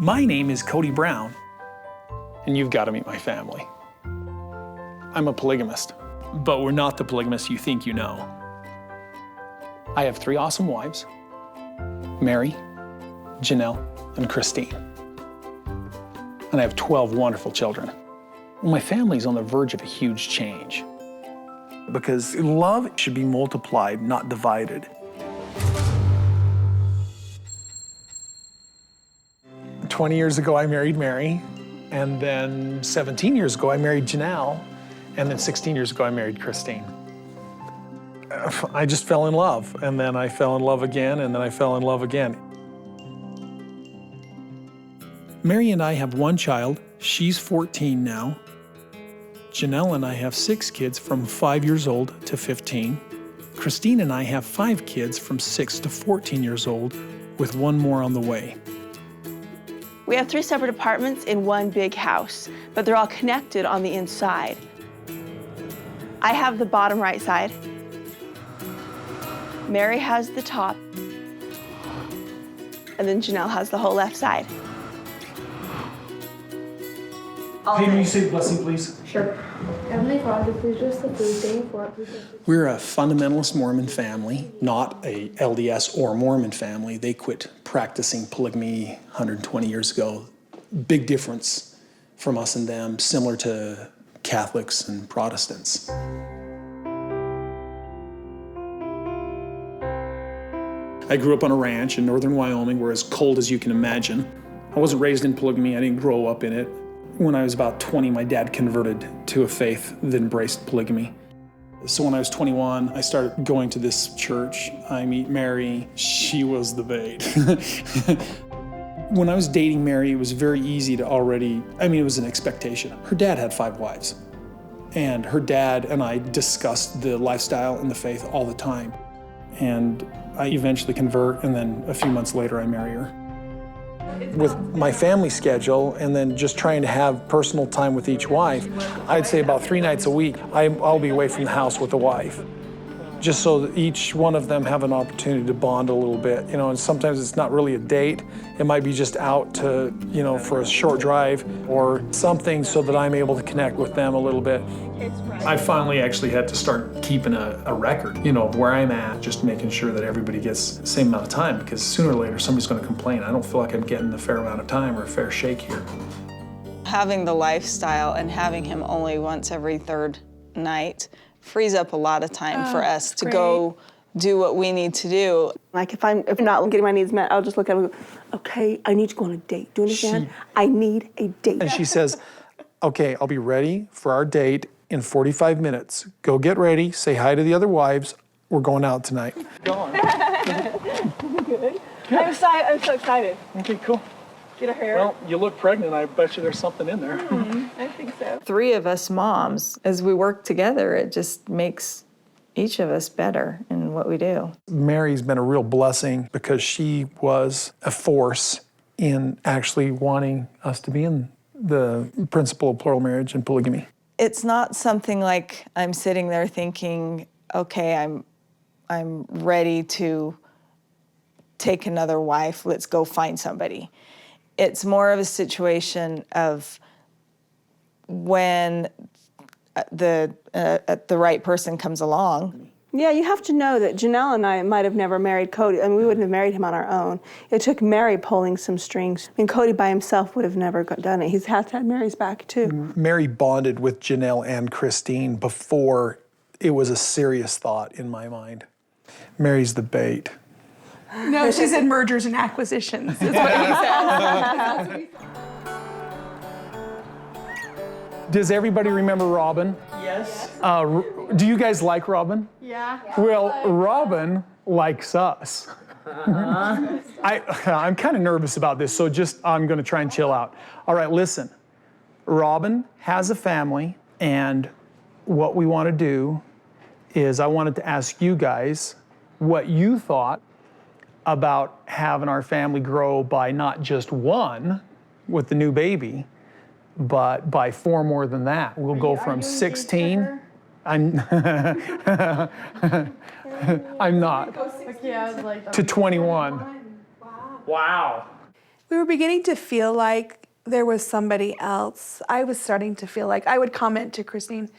My name is Kody Brown, and you've got to meet my family. I'm a polygamist, but we're not the polygamist you think you know. I have 3 awesome wives, Mary, Janelle, and Christine. And I have 12 wonderful children. My family's on the verge of a huge change. Because love should be multiplied, not divided. "20 years ago, I married Mary, and then 17 years ago, I married Janelle, and then 16 years ago, I married Christine. I just fell in love, and then I fell in love again, and then I fell in love again. Mary and I have 1 child. She's 14 now. Janelle and I have 6 kids from 5 years old to 15. Christine and I have 5 kids from 6 to 14 years old, with 1 more on the way. We have 3 separate apartments in 1 big house, but they're all connected on the inside. I have the bottom right side. Mary has the top. And then Janelle has the whole left side. Can you say the blessing, please? Sure. Heavenly Father, please just the food thing for it. We're a fundamentalist Mormon family, not a LDS or Mormon family. They quit practicing polygamy 120 years ago. Big difference from us and them, similar to Catholics and Protestants. I grew up on a ranch in northern Wyoming. We're as cold as you can imagine. I wasn't raised in polygamy. I didn't grow up in it. When I was about 20, my dad converted to a faith that embraced polygamy. So when I was 21, I started going to this church. I meet Mary. She was the bait. When I was dating Mary, it was very easy to it was an expectation. Her dad had 5 wives. And her dad and I discussed the lifestyle and the faith all the time. And I eventually convert, and then a few months later, I marry her. With my family schedule and then just trying to have personal time with each wife, I'd say about 3 nights a week, I'll be away from the house with the wife. Just so that each one of them have an opportunity to bond a little bit. And sometimes it's not really a date. It might be just out to, for a short drive or something so that I'm able to connect with them a little bit. I finally actually had to start keeping a record, of where I'm at, just making sure that everybody gets the same amount of time, because sooner or later somebody's going to complain. I don't feel like I'm getting a fair amount of time or a fair shake here. Having the lifestyle and having him only once every 3rd night frees up a lot of time for us to go do what we need to do. Like if I'm not getting my needs met, I'll just look at him and go, okay, I need to go on a date. Do you understand? I need a date. And she says, okay, I'll be ready for our date in 45 minutes. Go get ready, say hi to the other wives. We're going out tonight. Go on. Good. I'm so excited. Okay, cool. Get her hair. Well, you look pregnant. I bet you there's something in there. I think so. 3 of us moms, as we work together, it just makes each of us better in what we do. Mary's been a real blessing because she was a force in actually wanting us to be in the principle of plural marriage and polygamy. It's not something like I'm sitting there thinking, okay, I'm ready to take another wife, let's go find somebody. It's more of a situation of when the right person comes along. Yeah, you have to know that Janelle and I might have never married Kody. We wouldn't have married him on our own. It took Mary pulling some strings. Kody by himself would have never done it. He's had Mary's back too. Mary bonded with Janelle and Christine before it was a serious thought in my mind. Mary's the bait. No, she said mergers and acquisitions. Is what he said. Does everybody remember Robin? Yes. Do you guys like Robin? Yeah. Well, Robin likes us. I'm kind of nervous about this, so I'm going to try and chill out. All right, listen. Robin has a family, and what we want to do is I wanted to ask you guys what you thought about having our family grow by not just 1 with the new baby, but by 4 more than that. We'll go from 16. I'm I'm not. To 21. Wow. We were beginning to feel like there was somebody else. I was starting to feel like I would comment to Christine,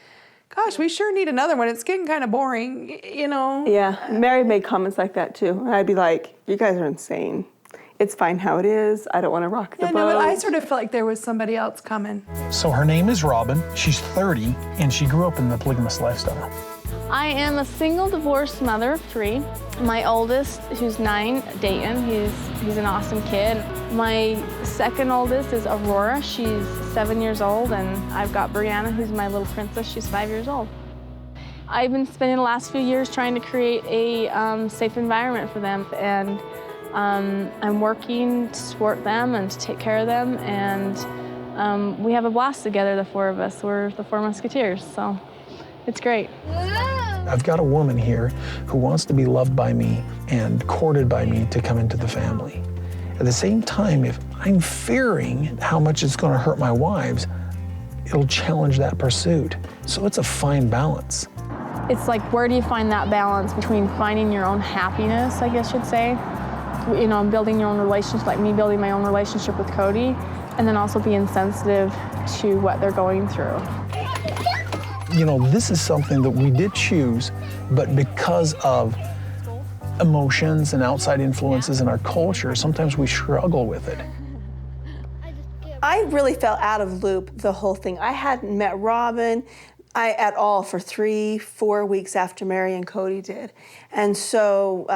gosh, we sure need another one. It's getting kind of boring, you know? Yeah, Mary made comments like that too. And I'd be like, you guys are insane. It's fine how it is. I don't want to rock the boat. No, but I sort of felt like there was somebody else coming. So her name is Robin. She's 30, and she grew up in the polygamous lifestyle. I am a single divorced mother of 3. My oldest, who's 9, Dayton, he's an awesome kid. My second oldest is Aurora. She's 7 years old, and I've got Brianna, who's my little princess. She's 5 years old. I've been spending the last few years trying to create a safe environment for them, and I'm working to support them and to take care of them, and we have a blast together, the 4 of us. We're the 4 Musketeers, so it's great. I've got a woman here who wants to be loved by me and courted by me to come into the family. At the same time, if I'm fearing how much it's going to hurt my wives, it'll challenge that pursuit. So it's a fine balance. It's like, where do you find that balance between finding your own happiness, I guess you'd say, you know, building your own relationship, like me building my own relationship with Kody, and then also being sensitive to what they're going through. You know, this is something that we did choose, but because of emotions and outside influences in our culture, sometimes we struggle with it. I really felt out of loop the whole thing. I hadn't met Robin at all for 3-4 weeks after Mary and Kody did. And so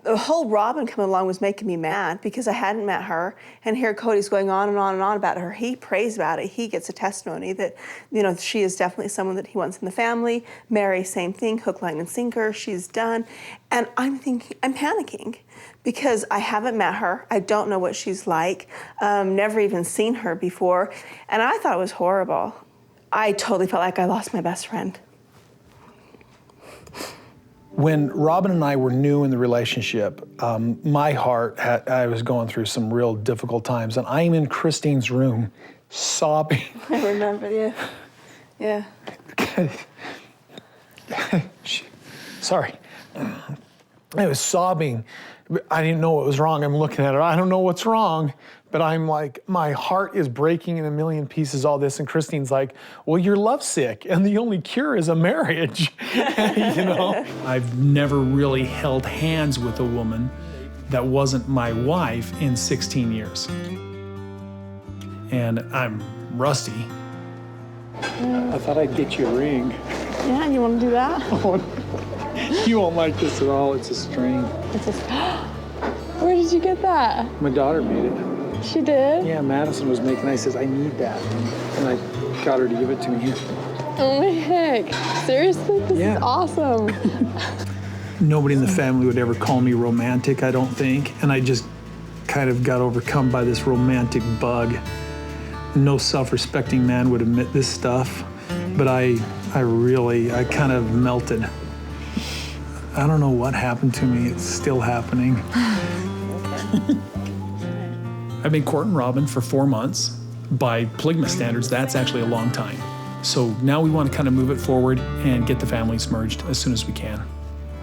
the whole Robin coming along was making me mad because I hadn't met her, and here Cody's going on and on and on about her. He prays about it. He gets a testimony that, you know, she is definitely someone that he wants in the family. Mary, same thing, hook, line, and sinker. She's done. And I'm thinking, I'm panicking because I haven't met her. I don't know what she's like. Never even seen her before. And I thought it was horrible. I totally felt like I lost my best friend. When Robin and I were new in the relationship, my heart, I was going through some real difficult times, and I'm in Christine's room sobbing. I remember, yeah. Sorry. I was sobbing. I didn't know what was wrong. I'm looking at her. I don't know what's wrong. But I'm like, my heart is breaking in a million pieces, all this. And Christine's like, well, you're lovesick, and the only cure is a marriage. You know? I've never really held hands with a woman that wasn't my wife in 16 years. And I'm rusty. I thought I'd get you a ring. Yeah, you want to do that? You won't like this at all. It's a string. It's just, where did you get that? My daughter made it. She did? Yeah, Madison was making it. I says, I need that. And I got her to give it to me. Oh my heck. Seriously? This is awesome. Nobody in the family would ever call me romantic, I don't think. And I just kind of got overcome by this romantic bug. No self-respecting man would admit this stuff. But I kind of melted. I don't know what happened to me. It's still happening. I've been courting Robin for 4 months. By polygamous standards, that's actually a long time. So now we want to kind of move it forward and get the families merged as soon as we can.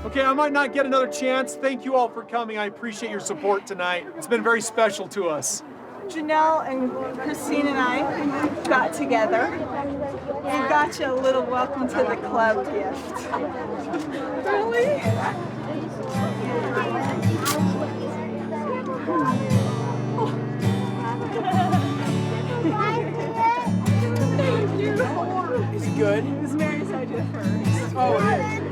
Okay, I might not get another chance. Thank you all for coming. I appreciate your support tonight. It's been very special to us. Janelle and Christine and I got together and got you a little welcome to the club gift. Really? Is it good? It was Mary's idea first. Oh, it is.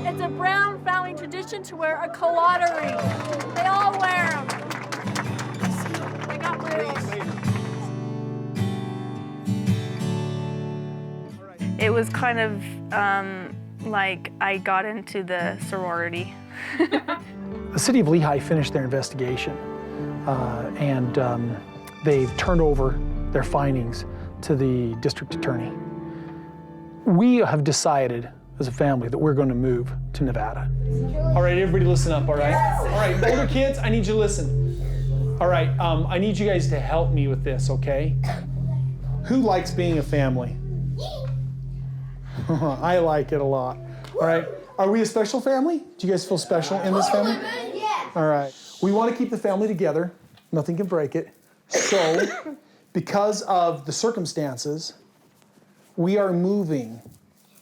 It's a Brown family tradition to wear a colada ring. They all wear them. They got rules. It was kind of like I got into the sorority. The city of Lehigh finished their investigation, and they've turned over their findings to the district attorney. We have decided as a family that we're going to move to Nevada. All right, everybody listen up, all right? All right, older kids, I need you to listen. All right, I need you guys to help me with this, okay? Who likes being a family? I like it a lot. All right, are we a special family? Do you guys feel special in this family? Yeah. All right, we want to keep the family together. Nothing can break it. So, because of the circumstances, we are moving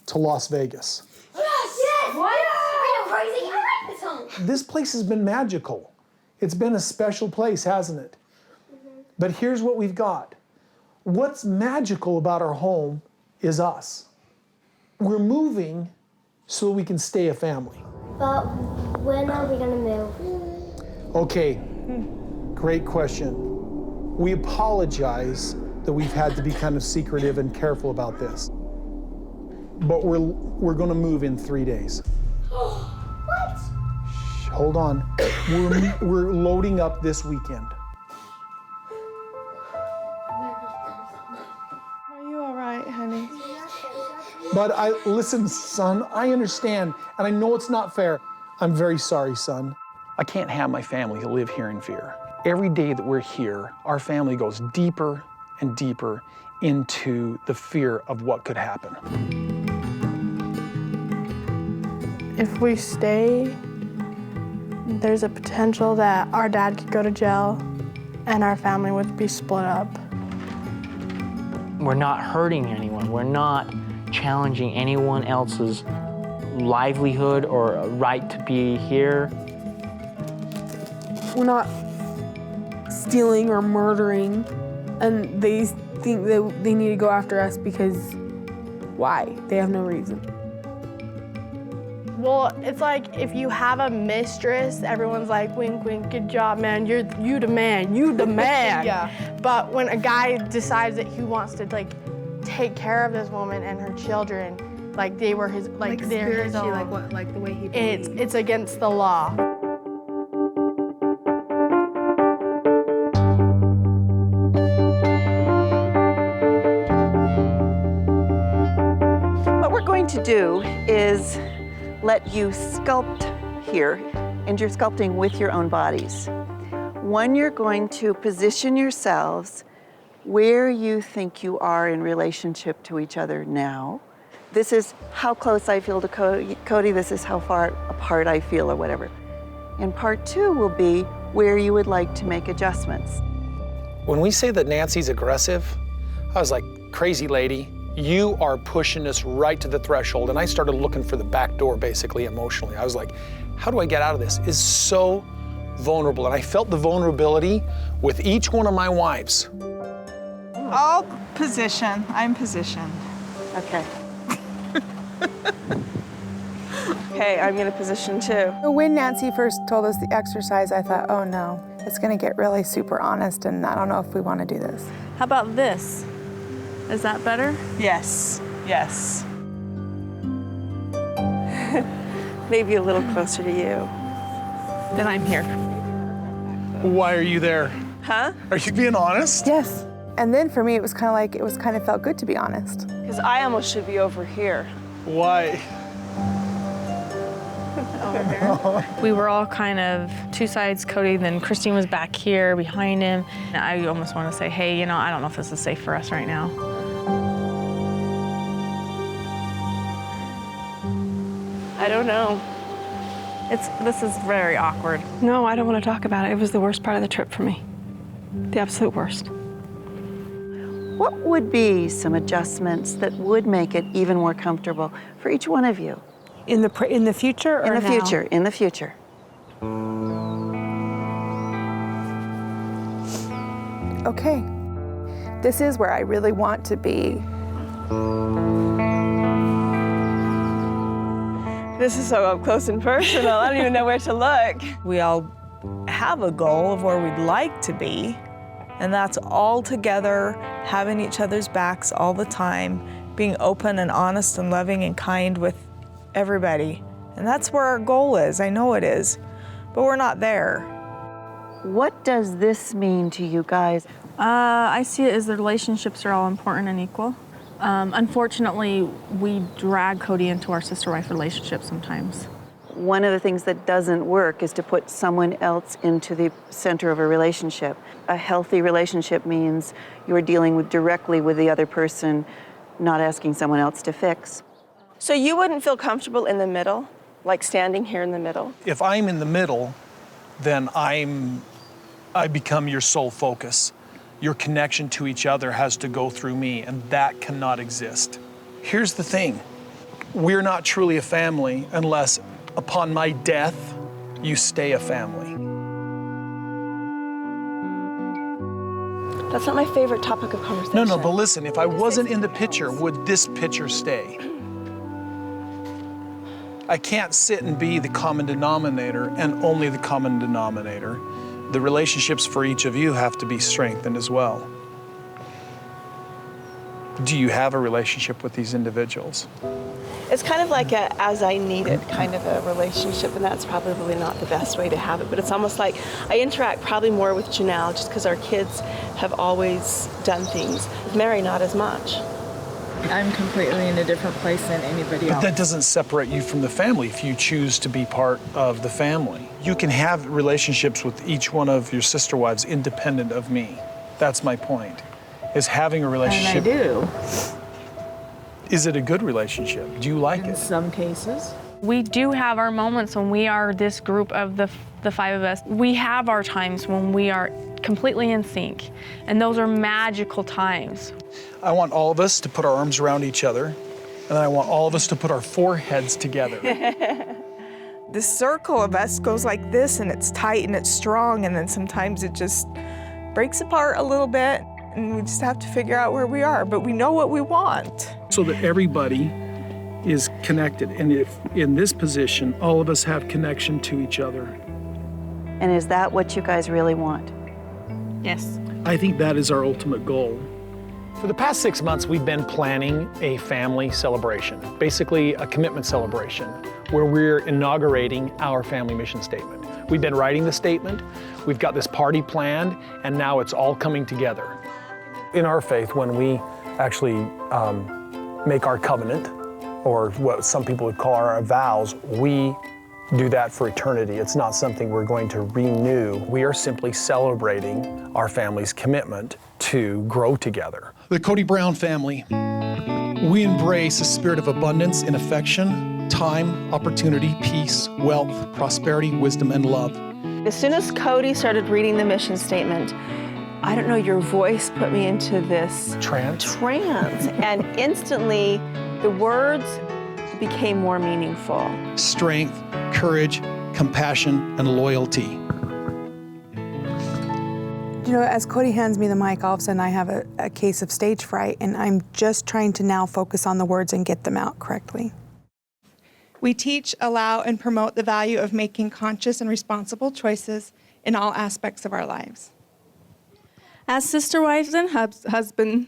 to Las Vegas. Yes! What? Are you crazy? I like this home. This place has been magical. It's been a special place, hasn't it? But here's what we've got. What's magical about our home is us. We're moving so we can stay a family. But when are we gonna move? Okay, great question. We apologize that we've had to be kind of secretive and careful about this. But we're gonna move in 3 days. What? Shh, hold on. We're loading up this weekend. Are you all right, honey? But listen, son, I understand, and I know it's not fair. I'm very sorry, son. I can't have my family live here in fear. Every day that we're here, our family goes deeper and deeper into the fear of what could happen. If we stay, there's a potential that our dad could go to jail and our family would be split up. We're not hurting anyone. We're not challenging anyone else's livelihood or right to be here. We're not stealing or murdering, and they think that they need to go after us because why? They have no reason. Well, it's like if you have a mistress, everyone's like, wink, wink, good job, man. You the man, you the man. Yeah. But when a guy decides that he wants to like take care of this woman and her children, like they were his, like they're his own. Like the way he believes. It's against the law. What we're going to do is let you sculpt here, and you're sculpting with your own bodies. One, you're going to position yourselves where you think you are in relationship to each other now. This is how close I feel to Kody, this is how far apart I feel, or whatever. And part two will be where you would like to make adjustments. When we say that Nancy's aggressive, I was like, crazy lady, you are pushing us right to the threshold. And I started looking for the back door, basically, emotionally. I was like, how do I get out of this? It's so vulnerable. And I felt the vulnerability with each one of my wives. I'll position. I'm positioned. Okay. Okay, I'm gonna position too. When Nancy first told us the exercise, I thought, oh no, it's gonna get really super honest, and I don't know if we wanna do this. How about this? Is that better? Yes, yes. Maybe a little closer to you. Then I'm here. Why are you there? Huh? Are you being honest? Yes. And then for me, it was kind of felt good to be honest. Because I almost should be over here. Why? We were all kind of two sides, Kody, then Christine was back here behind him. And I almost want to say, hey, you know, I don't know if this is safe for us right now. I don't know. This is very awkward. No, I don't want to talk about it. It was the worst part of the trip for me. The absolute worst. What would be some adjustments that would make it even more comfortable for each one of you? In the future or In the now? future, in the future. Okay, this is where I really want to be. This is so up close and personal. I don't even know where to look. We all have a goal of where we'd like to be, and that's all together, having each other's backs all the time, being open and honest and loving and kind with everybody. And that's where our goal is. I know it is, but we're not there. What does this mean to you guys? I see it as the relationships are all important and equal. Unfortunately, we drag Kody into our sister-wife relationship sometimes. One of the things that doesn't work is to put someone else into the center of a relationship. A healthy relationship means you're dealing directly with the other person, not asking someone else to fix. So you wouldn't feel comfortable in the middle, like standing here in the middle? If I'm in the middle, then I'm I become your sole focus. Your connection to each other has to go through me, and that cannot exist. Here's the thing. We're not truly a family unless, upon my death, you stay a family. That's not my favorite topic of conversation. No, but listen, if I wasn't in the picture, would this picture stay? I can't sit and be the common denominator and only the common denominator. The relationships for each of you have to be strengthened as well. Do you have a relationship with these individuals? It's kind of like a as I need it kind of a relationship, and that's probably not the best way to have it, but it's almost like I interact probably more with Janelle just because our kids have always done things. With Mary, not as much. I'm completely in a different place than anybody But else. that doesn't separate you from the family if you choose to be part of the family. You can have relationships with each one of your sister wives independent of me. That's my point, is having a relationship. And I do. Is it a good relationship? Do you like it? In some cases. We do have our moments when we are this group of the five of us. We have our times when we are completely in sync, and those are magical times. I want all of us to put our arms around each other, and then I want all of us to put our foreheads together. The circle of us goes like this, and it's tight and it's strong, and then sometimes it just breaks apart a little bit, and we just have to figure out where we are, but we know what we want. So that everybody is connected, and if in this position, all of us have connection to each other. And is that what you guys really want? Yes. I think that is our ultimate goal. For the past 6 months, we've been planning a family celebration, basically a commitment celebration, where we're inaugurating our family mission statement. We've been writing the statement, we've got this party planned, and now it's all coming together. In our faith, when we actually make our covenant, or what some people would call our vows, we do that for eternity. It's not something we're going to renew. We are simply celebrating our family's commitment to grow together. The Kody Brown family, we embrace a spirit of abundance in affection, time, opportunity, peace, wealth, prosperity, wisdom, and love. As soon as Kody started reading the mission statement, I don't know, your voice put me into this Trance. and instantly the words became more meaningful. Strength, courage, compassion, and loyalty. You know, as Kody hands me the mic, all of a sudden I have a case of stage fright, and I'm just trying to now focus on the words and get them out correctly. We teach, allow, and promote the value of making conscious and responsible choices in all aspects of our lives. As sister wives and husband,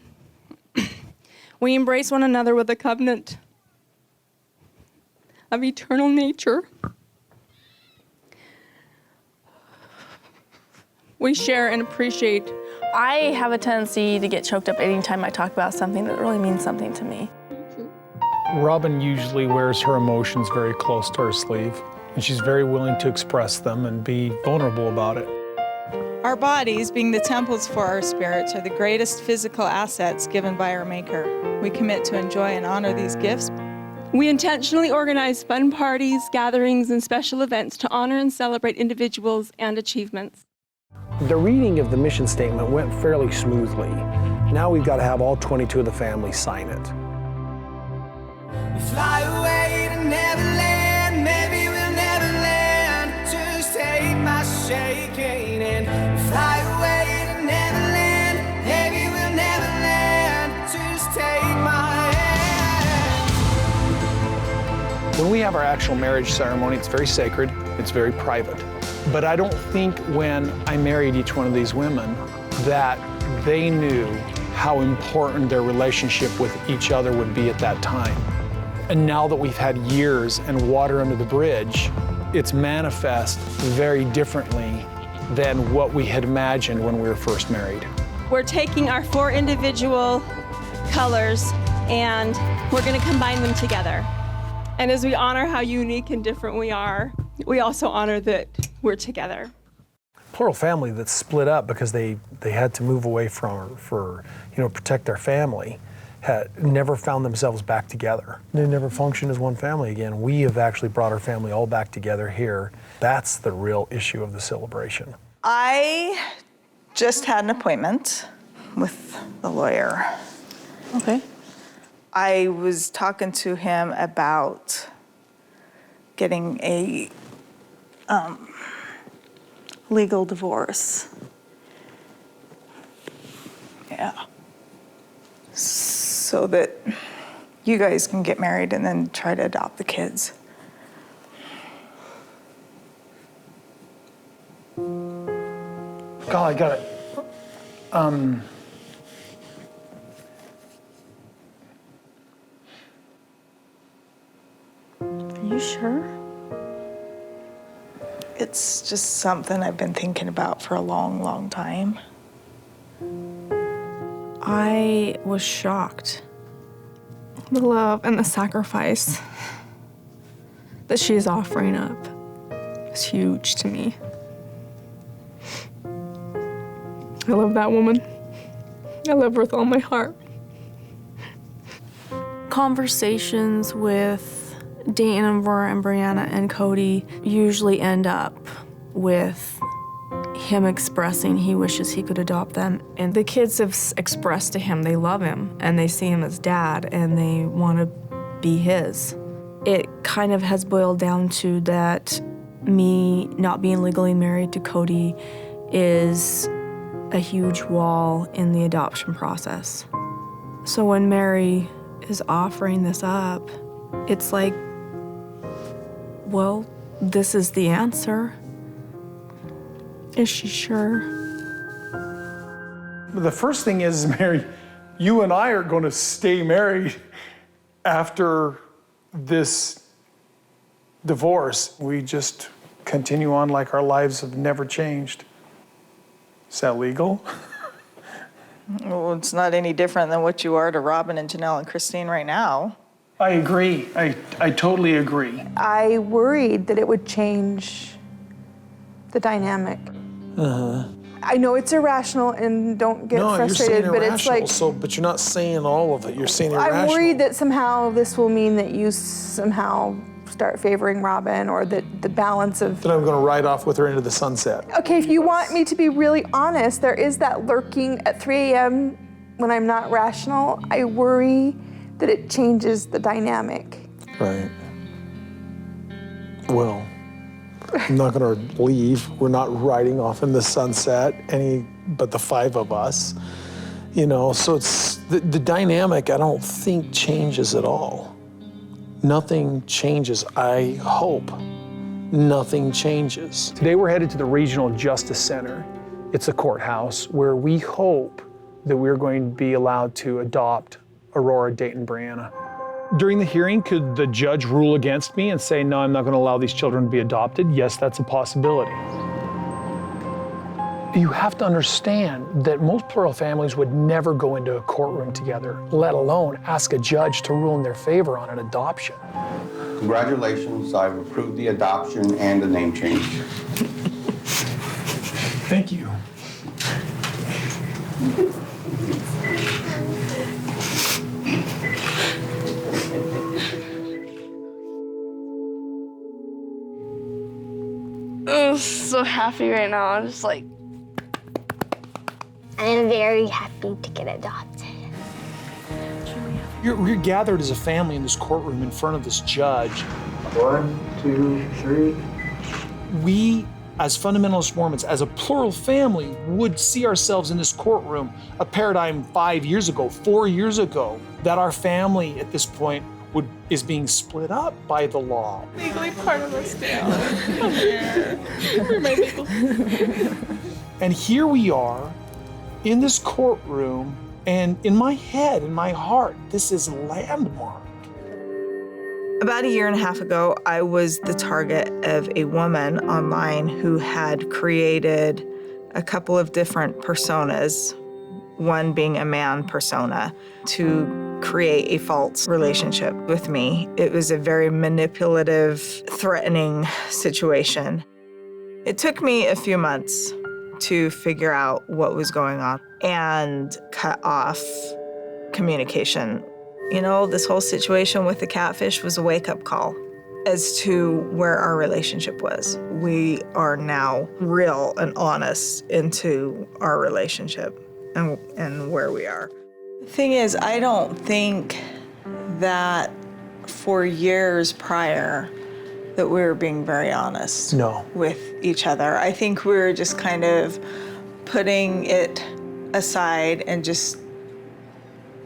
we embrace one another with a covenant of eternal nature. We share and appreciate. I have a tendency to get choked up anytime I talk about something that really means something to me. Robin usually wears her emotions very close to her sleeve, and she's very willing to express them and be vulnerable about it. Our bodies, being the temples for our spirits, are the greatest physical assets given by our Maker. We commit to enjoy and honor these gifts. We intentionally organize fun parties, gatherings, and special events to honor and celebrate individuals and achievements. The reading of the mission statement went fairly smoothly. Now we've got to have all 22 of the family sign it. Fly away to Neverland, maybe we'll never land. Just take my shaking and fly away to Neverland, maybe we'll never land. Just take my hand. When we have our actual marriage ceremony, it's very sacred, it's very private. But I don't think when I married each one of these women that they knew how important their relationship with each other would be at that time. And now that we've had years and water under the bridge, it's manifest very differently than what we had imagined when we were first married. We're taking our 4 individual colors and we're going to combine them together. And as we honor how unique and different we are, we also honor that we're together. Plural family that's split up because they had to move away from for protect their family had never found themselves back together. They never functioned as one family again. We have actually brought our family all back together here. That's the real issue of the celebration. I just had an appointment with the lawyer. Okay. I was talking to him about getting a legal divorce. Yeah. So that you guys can get married and then try to adopt the kids. God, I got it. Are you sure? It's just something I've been thinking about for a long, long time. I was shocked. The love and the sacrifice that she's offering up is huge to me. I love that woman. I love her with all my heart. Conversations with Dayton and Aurora and Brianna and Kody usually end up with him expressing he wishes he could adopt them. And the kids have expressed to him they love him and they see him as dad and they want to be his. It kind of has boiled down to that me not being legally married to Kody is a huge wall in the adoption process. So when Mary is offering this up, it's like, well, this is the answer. Is she sure? The first thing is, Mary, you and I are going to stay married after this divorce. We just continue on like our lives have never changed. Is that legal? Well, it's not any different than what you are to Robin and Janelle and Christine right now. I agree. I totally agree. I worried that it would change the dynamic. I know it's irrational and don't get frustrated, but it's like, but you're not saying all of it. You're saying irrational. I'm worried that somehow this will mean that you somehow start favoring Robin, or that the balance of... Then I'm going to ride off with her into the sunset. Okay, if you want me to be really honest, there is that lurking at 3 a.m. when I'm not rational. I worry that it changes the dynamic. Right. Well, I'm not going to leave. We're not riding off in the sunset, but the 5 of us. You know, so it's the dynamic, I don't think changes at all. Nothing changes. I hope nothing changes. Today we're headed to the Regional Justice Center. It's a courthouse where we hope that we're going to be allowed to adopt Aurora, Dayton, Brianna. During the hearing, could the judge rule against me and say, no, I'm not going to allow these children to be adopted? Yes, that's a possibility. You have to understand that most plural families would never go into a courtroom together, let alone ask a judge to rule in their favor on an adoption. Congratulations, I've approved the adoption and the name change. Thank you. I'm so happy right now. I'm just like... I'm very happy to get adopted. You're gathered as a family in this courtroom in front of this judge. 1, 2, 3. We, as fundamentalist Mormons, as a plural family, would see ourselves in this courtroom, a paradigm 5 years ago, 4 years ago, that our family at this point is being split up by the law. Legally part of us now. Come here. We're my legal. And here we are in this courtroom, and in my head, in my heart, this is a landmark. About 1.5 years ago, I was the target of a woman online who had created a couple of different personas, one being a man persona, to create a false relationship with me. It was a very manipulative, threatening situation. It took me a few months to figure out what was going on and cut off communication. You know, this whole situation with the catfish was a wake-up call. as to where our relationship was. We are now real and honest into our relationship and where we are. The thing is, I don't think that for years prior that we were being very honest with each other. I think we were just kind of putting it aside and just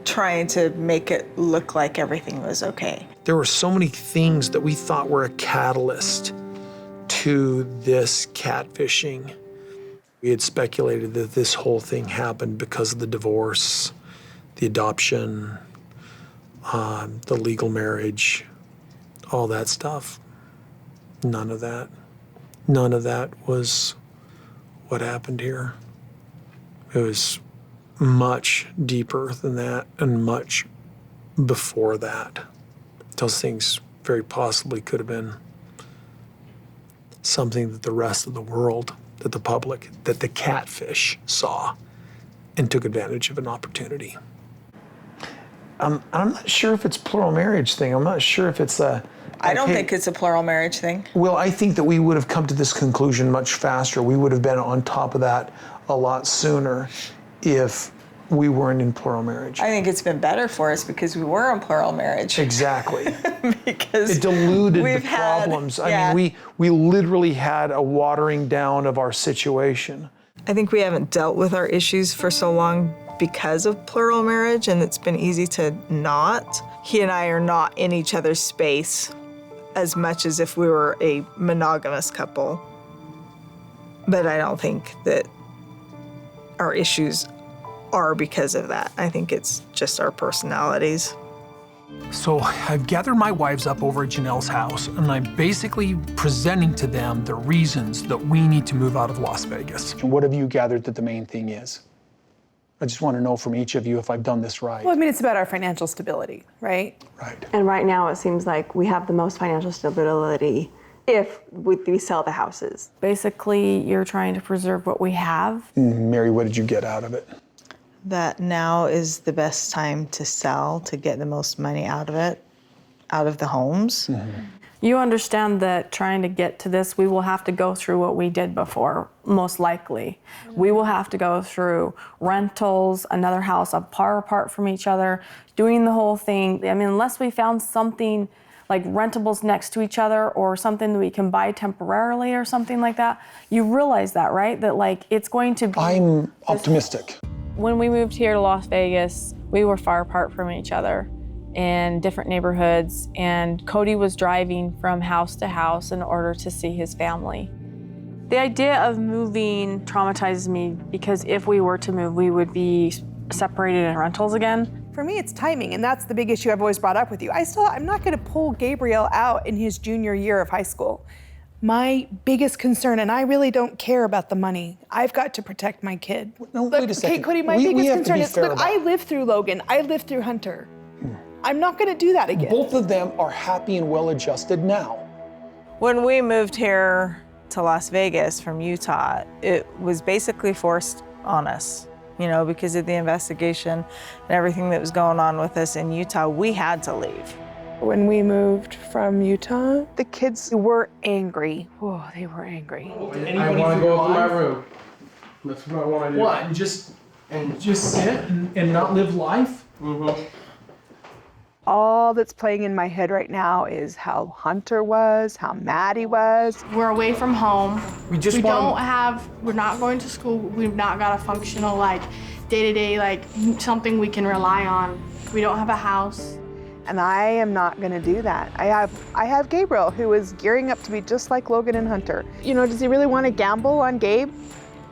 trying to make it look like everything was okay. There were so many things that we thought were a catalyst to this catfishing. We had speculated that this whole thing happened because of the divorce, the adoption, the legal marriage, all that stuff. None of that. None of that was what happened here. It was much deeper than that and much before that. Those things very possibly could have been something that the rest of the world, that the public, that the catfish saw and took advantage of an opportunity. I'm not sure if it's plural marriage thing. I'm not sure if it's a... I don't think it's a plural marriage thing. Well, I think that we would have come to this conclusion much faster. We would have been on top of that a lot sooner if we weren't in plural marriage. I think it's been better for us because we were in plural marriage. Exactly. Because it diluted the problems. I mean, we literally had a watering down of our situation. I think we haven't dealt with our issues for so long because of plural marriage, and it's been easy to not. He and I are not in each other's space as much as if we were a monogamous couple. But I don't think that our issues are because of that. I think it's just our personalities. So I've gathered my wives up over at Janelle's house, and I'm basically presenting to them the reasons that we need to move out of Las Vegas. And what have you gathered that the main thing is? I just want to know from each of you if I've done this right. Well, I mean, it's about our financial stability, right? Right. And right now it seems like we have the most financial stability if we sell the houses. Basically, you're trying to preserve what we have. Mary, what did you get out of it? That now is the best time to sell, to get the most money out of it, out of the homes. You understand that trying to get to this, we will have to go through what we did before, most likely. We will have to go through rentals, another house far apart from each other, doing the whole thing. I mean, unless we found something like rentables next to each other or something that we can buy temporarily or something like that, you realize that, right? That like it's going to be... I'm optimistic. When we moved here to Las Vegas, we were far apart from each other in different neighborhoods, and Kody was driving from house to house in order to see his family. The idea of moving traumatizes me because if we were to move, we would be separated in rentals again. For me, it's timing, and that's the big issue I've always brought up with you. I'm not gonna pull Gabriel out in his junior year of high school. My biggest concern, and I really don't care about the money, I've got to protect my kid. No, wait a second. Kody, my biggest concern is, look, I lived through Logan, I lived through Hunter. I'm not gonna do that again. Both of them are happy and well-adjusted now. When we moved here to Las Vegas from Utah, it was basically forced on us, you know, because of the investigation and everything that was going on with us in Utah. We had to leave. When we moved from Utah, the kids were angry. Oh, they were angry. I want to go to my room. That's what I want to do. What, and just sit and not live life? All that's playing in my head right now is how Hunter was, how Maddie was. We're away from home. We're not going to school. We've not got a functional, like, day-to-day, like, something we can rely on. We don't have a house. And I am not gonna do that. I have Gabriel, who is gearing up to be just like Logan and Hunter. You know, does he really want to gamble on Gabe?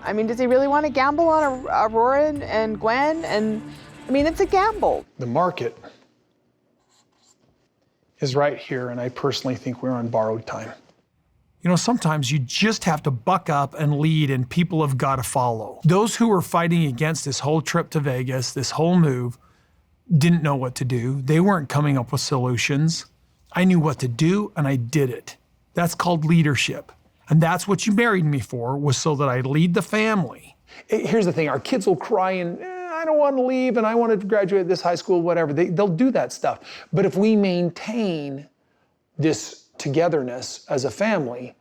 I mean, does he really want to gamble on Aurora and Gwen? And I mean, it's a gamble. The market is right here, and I personally think we're on borrowed time. You know, sometimes you just have to buck up and lead, and people have got to follow. Those who were fighting against this whole trip to Vegas, this whole move, didn't know what to do. They weren't coming up with solutions. I knew what to do, and I did it. That's called leadership. And that's what you married me for, was so that I'd lead the family. Here's the thing, our kids will cry and, I don't want to leave, and I want to graduate this high school, whatever. They'll do that stuff. But if we maintain this togetherness as a family,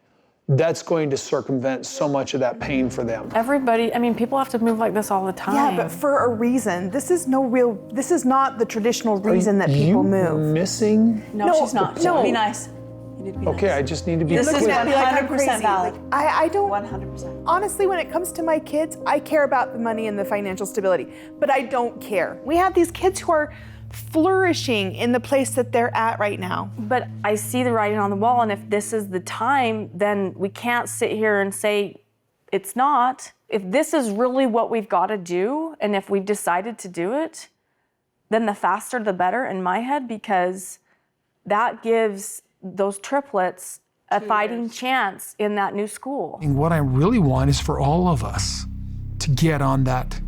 that's going to circumvent so much of that pain for them. Everybody, I mean, people have to move like this all the time. Yeah, but for a reason. This is not the traditional reason that people move. Missing? No, she's not. No. Be nice. You need to be Okay, nice. I just need to be This is clear. 100% valid. I don't. 100%. Honestly, when it comes to my kids, I care about the money and the financial stability, but I don't care. We have these kids who are flourishing in the place that they're at right now. But I see the writing on the wall, and if this is the time, then we can't sit here and say it's not. If this is really what we've got to do, and if we've decided to do it, then the faster the better in my head, because that gives those triplets a fighting chance in that new school. And what I really want is for all of us to get on that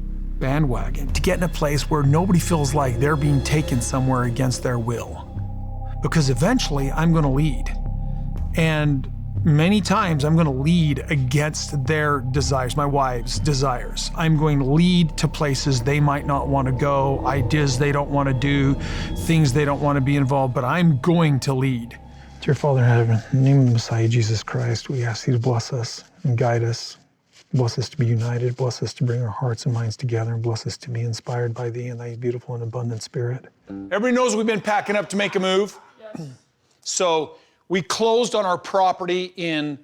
bandwagon, to get in a place where nobody feels like they're being taken somewhere against their will. Because eventually I'm going to lead. And many times I'm going to lead against their desires, my wife's desires. I'm going to lead to places they might not want to go, ideas they don't want to do, things they don't want to be involved, but I'm going to lead. Dear Father in heaven, in the name of the Messiah, Jesus Christ, we ask you to bless us and guide us. Bless us to be united. Bless us to bring our hearts and minds together. And bless us to be inspired by thee and thy beautiful and abundant spirit. Everybody knows we've been packing up to make a move. Yes. So we closed on our property in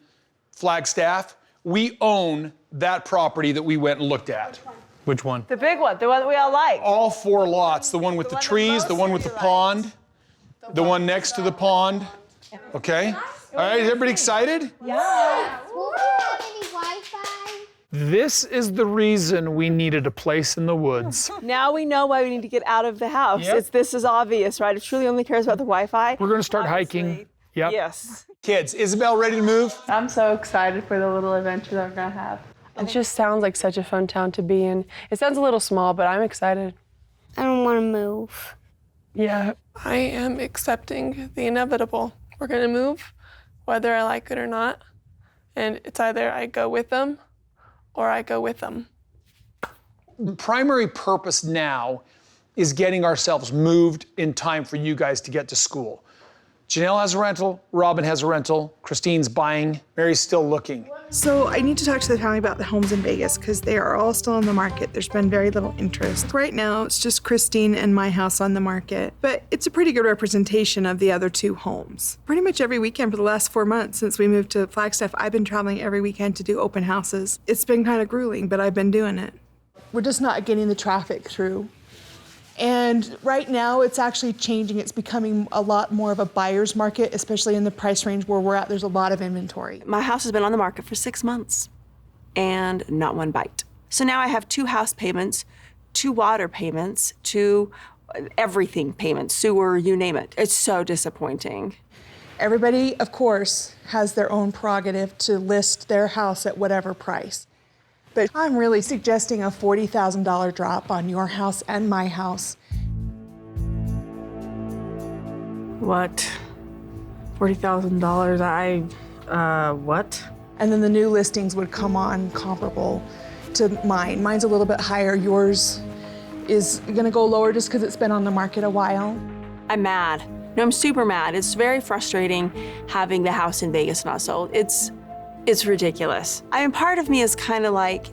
Flagstaff. We own that property that we went and looked at. Which one? The big one, the one that we all like. All 4 lots. The one with the trees, the one with the pond, the one next to the pond. Okay? All right, is everybody excited? Yeah. Any Wi-Fi? This is the reason we needed a place in the woods. Now we know why we need to get out of the house. Yep. This is obvious, right? It truly only cares about the Wi-Fi. We're going to start hiking. Yep. Yes. Kids, Isabel ready to move? I'm so excited for the little adventure that we're gonna have. It just sounds like such a fun town to be in. It sounds a little small, but I'm excited. I don't want to move. Yeah. I am accepting the inevitable. We're gonna move, whether I like it or not. And it's either I go with them or I go with them. The primary purpose now is getting ourselves moved in time for you guys to get to school. Janelle has a rental, Robin has a rental, Christine's buying, Mary's still looking. So I need to talk to the family about the homes in Vegas because they are all still on the market. There's been very little interest. Right now, it's just Christine and my house on the market, but it's a pretty good representation of the other 2 homes. Pretty much every weekend for the last 4 months since we moved to Flagstaff, I've been traveling every weekend to do open houses. It's been kind of grueling, but I've been doing it. We're just not getting the traffic through. And right now, it's actually changing. It's becoming a lot more of a buyer's market, especially in the price range where we're at. There's a lot of inventory. My house has been on the market for 6 months and not one bite. So now I have 2 house payments, 2 water payments, 2 everything payments, sewer, you name it. It's so disappointing. Everybody, of course, has their own prerogative to list their house at whatever price. But I'm really suggesting a $40,000 drop on your house and my house. What? $40,000? What? And then the new listings would come on comparable to mine. Mine's a little bit higher. Yours is gonna go lower just because it's been on the market a while. I'm mad. No, I'm super mad. It's very frustrating having the house in Vegas not sold. It's ridiculous. I mean, part of me is kind of like,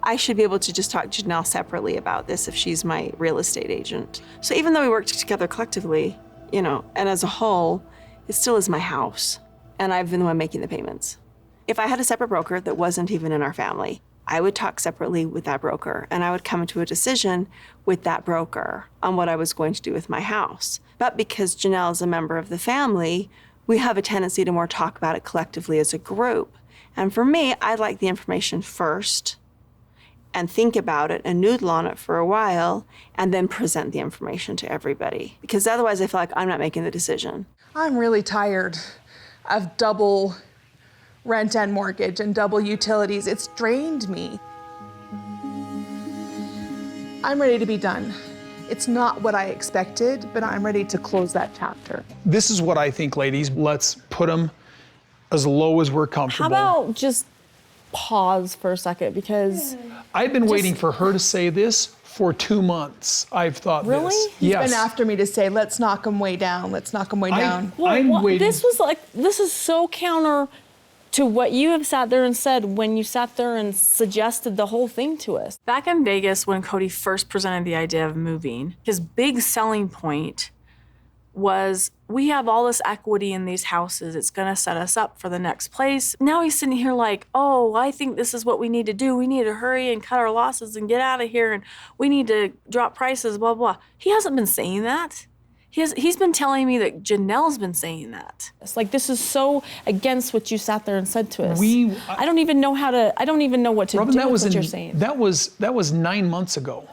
I should be able to just talk to Janelle separately about this if she's my real estate agent. So even though we work together collectively, you know, and as a whole, it still is my house. And I've been the one making the payments. If I had a separate broker that wasn't even in our family, I would talk separately with that broker and I would come to a decision with that broker on what I was going to do with my house. But because Janelle is a member of the family, we have a tendency to more talk about it collectively as a group. And for me, I'd like the information first and think about it and noodle on it for a while and then present the information to everybody. Because otherwise I feel like I'm not making the decision. I'm really tired of double rent and mortgage and double utilities. It's drained me. I'm ready to be done. It's not what I expected, but I'm ready to close that chapter. This is what I think, ladies. Let's put them as low as we're comfortable. How about just pause for a second, because I've been waiting for her to say this For 2 months, I've thought Really? this. He's Yes. been after me to say, let's knock him way down. Let's knock him way down. Well, this is so counter to what you have sat there and said when you sat there and suggested the whole thing to us. Back in Vegas, when Kody first presented the idea of moving, his big selling point was, we have all this equity in these houses. It's gonna set us up for the next place. Now he's sitting here like, oh, I think this is what we need to do. We need to hurry and cut our losses and get out of here, and we need to drop prices, blah, blah. He hasn't been saying that. He's been telling me that Janelle's been saying that. It's like, this is so against what you sat there and said to us. I don't even know what to Robin, do that with was what you're saying. That was 9 months ago.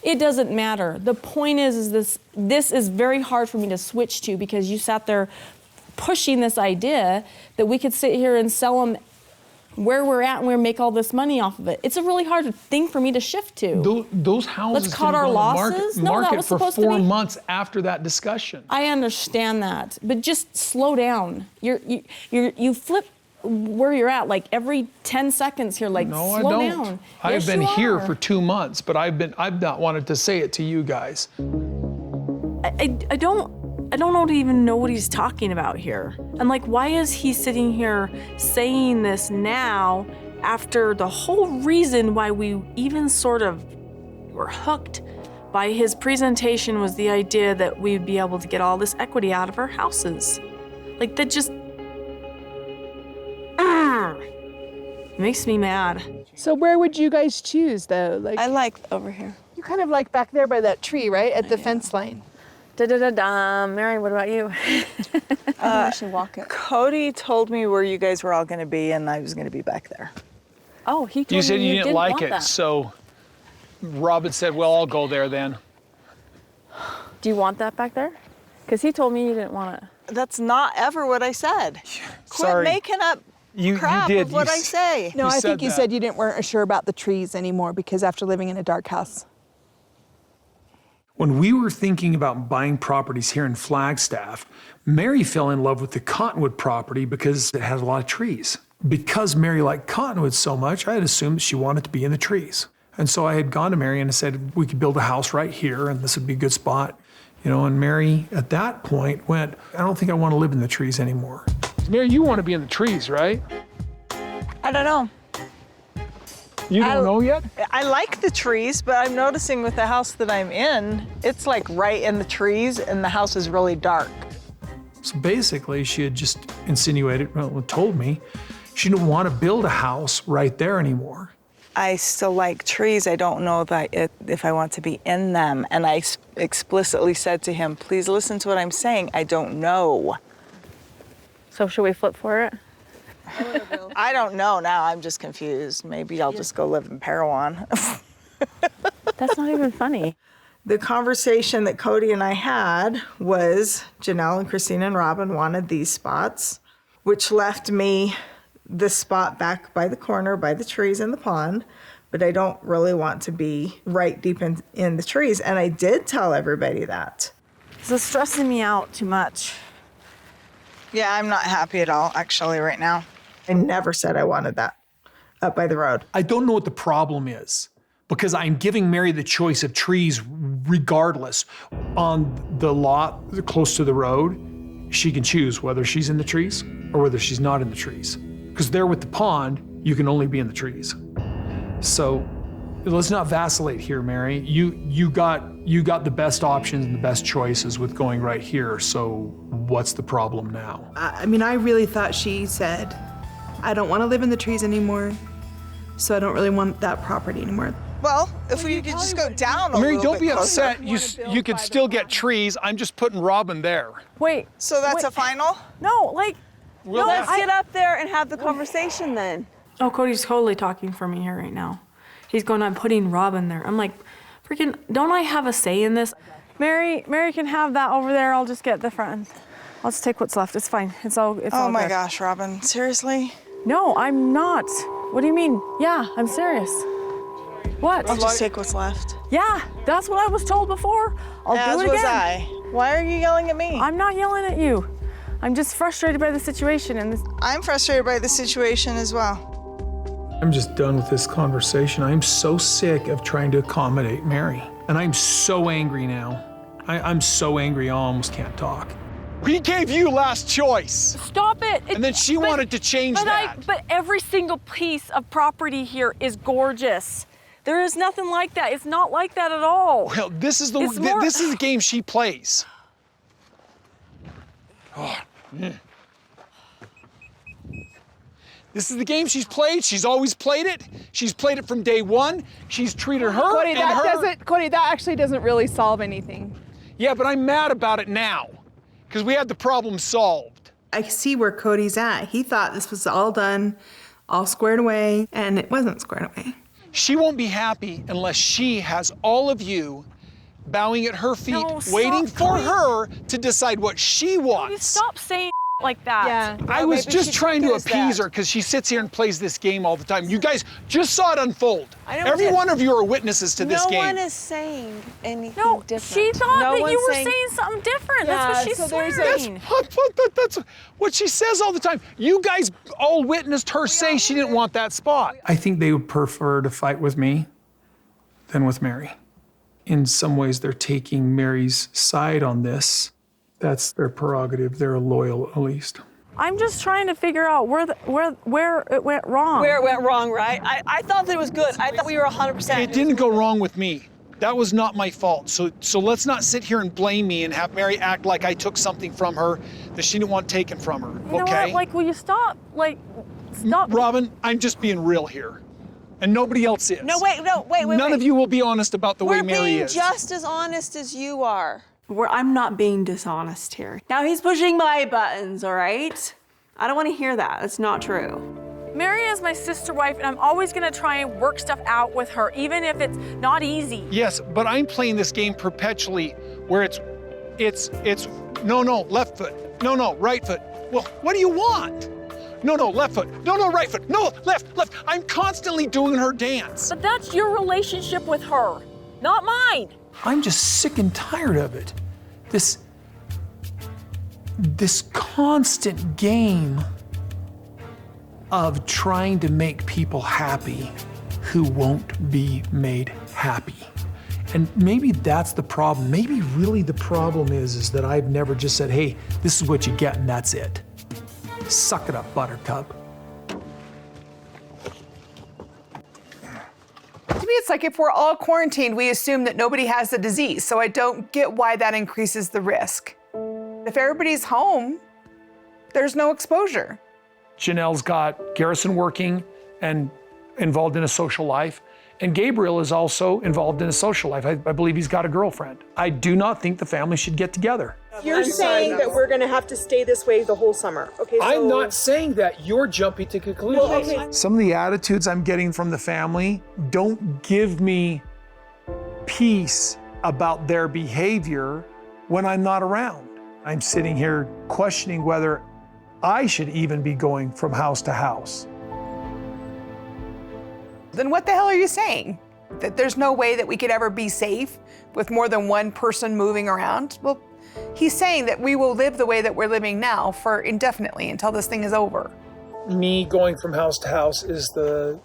It doesn't matter. The point is this is very hard for me to switch to, because you sat there pushing this idea that we could sit here and sell them where we're at and we make all this money off of it. It's a really hard thing for me to shift to. Those houses Let's cut didn't our go on the losses. No, that market was for supposed 4 to be. months after that discussion. I understand that, but just slow down. You flip where you're at like every 10 seconds here. Like, No, slow I don't. down. I've Yes, been you here are. for 2 months, but I've not wanted to say it to you guys. I don't even know what he's talking about here. And like, why is he sitting here saying this now after the whole reason why we even sort of were hooked by his presentation was the idea that we'd be able to get all this equity out of our houses? Like, that just makes me mad. So where would you guys choose, though? Like, I like over here. You kind of like back there by that tree, right? At the fence line. Da-da-da-da. Mary, what about you? I should walk it. Kody told me where you guys were all going to be, and I was going to be back there. Oh, he told You said me you didn't like want it, that. so Robin said, well, I'll go there then. Do you want that back there? Because he told me you didn't want it. That's not ever what I said. Quit Sorry. making up crap did. of what I say. No, I think you that. said you weren't sure about the trees anymore because after living in a dark house. When we were thinking about buying properties here in Flagstaff, Mary fell in love with the Cottonwood property because it had a lot of trees. Because Mary liked Cottonwood so much, I had assumed she wanted to be in the trees. And so I had gone to Mary and said, we could build a house right here and this would be a good spot. You know, and Mary at that point went, I don't think I want to live in the trees anymore. Mary, you want to be in the trees, right? I don't know. You don't know yet? I like the trees, but I'm noticing with the house that I'm in, it's like right in the trees and the house is really dark. So basically, she had just insinuated, well, told me, she didn't want to build a house right there anymore. I still like trees. I don't know that if I want to be in them. And I explicitly said to him, please listen to what I'm saying. I don't know. So should we flip for it? I don't know now. I'm just confused. Maybe I'll just go live in Parowan. That's not even funny. The conversation that Kody and I had was Janelle and Christina and Robin wanted these spots, which left me the spot back by the corner by the trees in the pond, but I don't really want to be right deep in the trees. And I did tell everybody that. This is stressing me out too much. Yeah, I'm not happy at all, actually, right now. I never said I wanted that up by the road. I don't know what the problem is because I'm giving Mary the choice of trees regardless. On the lot close to the road, she can choose whether she's in the trees or whether she's not in the trees. Because there with the pond, you can only be in the trees. So let's not vacillate here, Mary. You got the best options and the best choices with going right here. So what's the problem now? I mean, I really thought she said, I don't want to live in the trees anymore, so I don't really want that property anymore. Well, if we could just go down a Mary, little don't bit be closer. upset. You could still get trees. I'm just putting Robin there. Wait. So that's a final? No, like, Well, Let's get up there and have the conversation then. Oh, Cody's totally talking for me here right now. He's going, I'm putting Robin there. I'm like, freaking, don't I have a say in this? Mary can have that over there. I'll just get the front. I'll just take what's left. It's fine. It's all Oh my good. gosh, Robin, seriously? No, I'm not. What do you mean? Yeah, I'm serious. What? I'll just take what's left. Yeah, that's what I was told before. I'll As do it was again. I. Why are you yelling at me? I'm not yelling at you. I'm just frustrated by the situation and this. I'm frustrated by the situation as well. I'm just done with this conversation. I'm so sick of trying to accommodate Mary. And I'm so angry now. I'm so angry I almost can't talk. We gave you last choice. Stop it. And then she wanted to change that. But every single piece of property here is gorgeous. There is nothing like that. It's not like that at all. Well, this is the game she plays. Oh, This is the game she's played. She's always played it. She's played it from day one. She's treated her Kody, and Kody, that actually doesn't really solve anything. Yeah, but I'm mad about it now because we had the problem solved. I see where Kody's at. He thought this was all done, all squared away, and it wasn't squared away. She won't be happy unless she has all of you bowing at her feet, waiting for her to decide what she wants. Stop saying like that. Yeah. I was just trying to appease her because she sits here and plays this game all the time. You guys just saw it unfold. Every one of you are witnesses to this game. No one is saying anything different. She thought that you were saying something different. That's what she's saying. That's what she says all the time. You guys all witnessed her say she didn't want that spot. I think they would prefer to fight with me than with Mary. In some ways, they're taking Mary's side on this. That's their prerogative. They're loyal, at least. I'm just trying to figure out where it went wrong. Where it went wrong, right? I thought that it was good. I thought we were 100%. It didn't go wrong with me. That was not my fault. So let's not sit here and blame me and have Mary act like I took something from her that she didn't want taken from her. You know what? Like, will you stop? Like, stop. Robin, I'm just being real here. And nobody else is. Wait. None of you will be honest about the way Mary is. We're being just as honest as you are. I'm not being dishonest here. Now he's pushing my buttons, all right? I don't want to hear that. That's not true. Mary is my sister wife, and I'm always gonna try and work stuff out with her, even if it's not easy. Yes, but I'm playing this game perpetually where it's no, left foot. No, right foot. Well, what do you want? No, left foot. No, right foot. No, left. I'm constantly doing her dance. But that's your relationship with her, not mine. I'm just sick and tired of it. This constant game of trying to make people happy who won't be made happy. And maybe that's the problem. Maybe really the problem is that I've never just said, hey, this is what you get and that's it. Suck it up, Buttercup. To me, it's like if we're all quarantined, we assume that nobody has the disease. So I don't get why that increases the risk. If everybody's home, there's no exposure. Janelle's got Garrison working and involved in a social life. And Gabriel is also involved in a social life. I believe he's got a girlfriend. I do not think the family should get together. You're saying that we're going to have to stay this way the whole summer. Okay, I'm not saying that. You're jumping to conclusions. Well, okay. Some of the attitudes I'm getting from the family don't give me peace about their behavior when I'm not around. I'm sitting here questioning whether I should even be going from house to house. Then what the hell are you saying? That there's no way that we could ever be safe with more than one person moving around? Well, he's saying that we will live the way that we're living now for indefinitely until this thing is over. Me going from house to house is the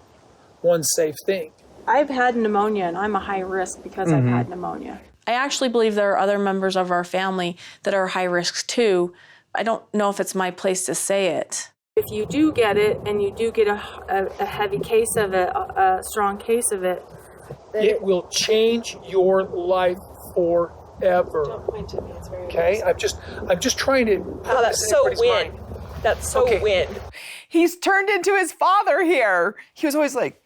one safe thing. I've had pneumonia, and I'm a high risk because I've had pneumonia. I actually believe there are other members of our family that are high risk too. I don't know if it's my place to say it. If you do get it, and you do get a heavy case of it, a strong case of it, it will change your life forever. Don't point to me, it's very okay? I'm just trying to. Oh, that's so win. That's so win. He's turned into his father here. He was always like,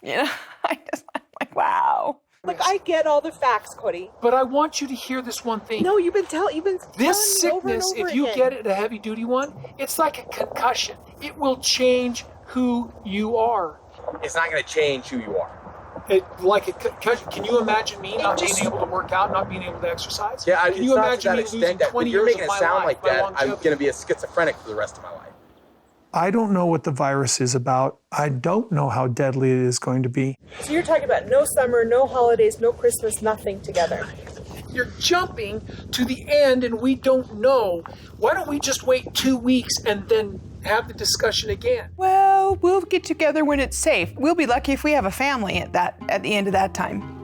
I'm like, wow. Look, I get all the facts, Kody. But I want you to hear this one thing. No, you've been telling this me over and sickness, over if you again. get it, a heavy duty one, it's like a concussion. It will change who you are. It's not going to change who you are. Like a concussion. Can you imagine me not being able to work out, not being able to exercise? Yeah, Can you imagine me losing 20 you're years making of my it sound life, like my that. longevity? I'm going to be a schizophrenic for the rest of my life. I don't know what the virus is about. I don't know how deadly it is going to be. So you're talking about no summer, no holidays, no Christmas, nothing together. You're jumping to the end and we don't know. Why don't we just wait 2 weeks and then have the discussion again. Well, we'll get together when it's safe. We'll be lucky if we have a family at the end of that time.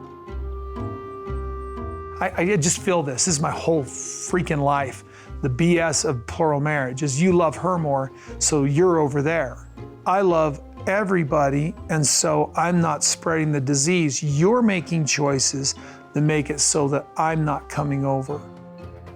I just feel this is my whole freaking life. The BS of plural marriage is you love her more, so you're over there. I love everybody, and so I'm not spreading the disease. You're making choices that make it so that I'm not coming over.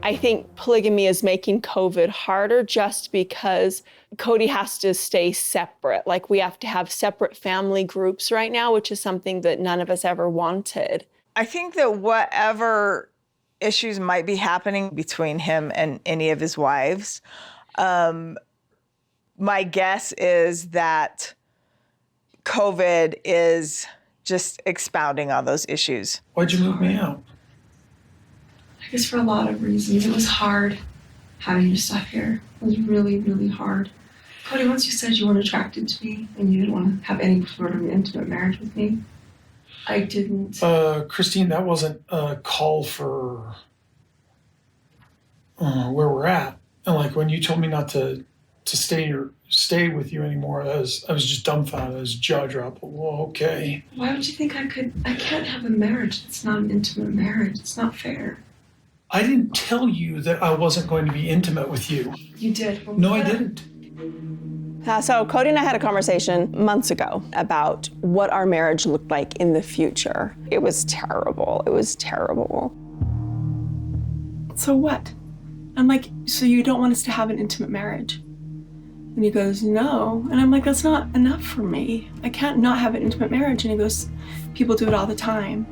I think polygamy is making COVID harder just because Kody has to stay separate. Like, we have to have separate family groups right now, which is something that none of us ever wanted. I think that whatever issues might be happening between him and any of his wives, my guess is that COVID is just expounding on those issues. Why'd you move me out? I guess for a lot of reasons. It was hard having you stuck here. It was really, really hard. Kody, once you said you weren't attracted to me and you didn't want to have any sort of intimate marriage with me, I didn't. Christine, that wasn't a call for where we're at. And like when you told me not to stay with you anymore, I was just dumbfounded. I was jaw dropped. Well, okay. Why would you think I could? I can't have a marriage. It's not an intimate marriage. It's not fair. I didn't tell you that I wasn't going to be intimate with you. You did. No, I didn't. So Kody and I had a conversation months ago about what our marriage looked like in the future. It was terrible. It was terrible. So what? I'm like, so you don't want us to have an intimate marriage? And he goes, no. And I'm like, that's not enough for me. I can't not have an intimate marriage. And he goes, people do it all the time.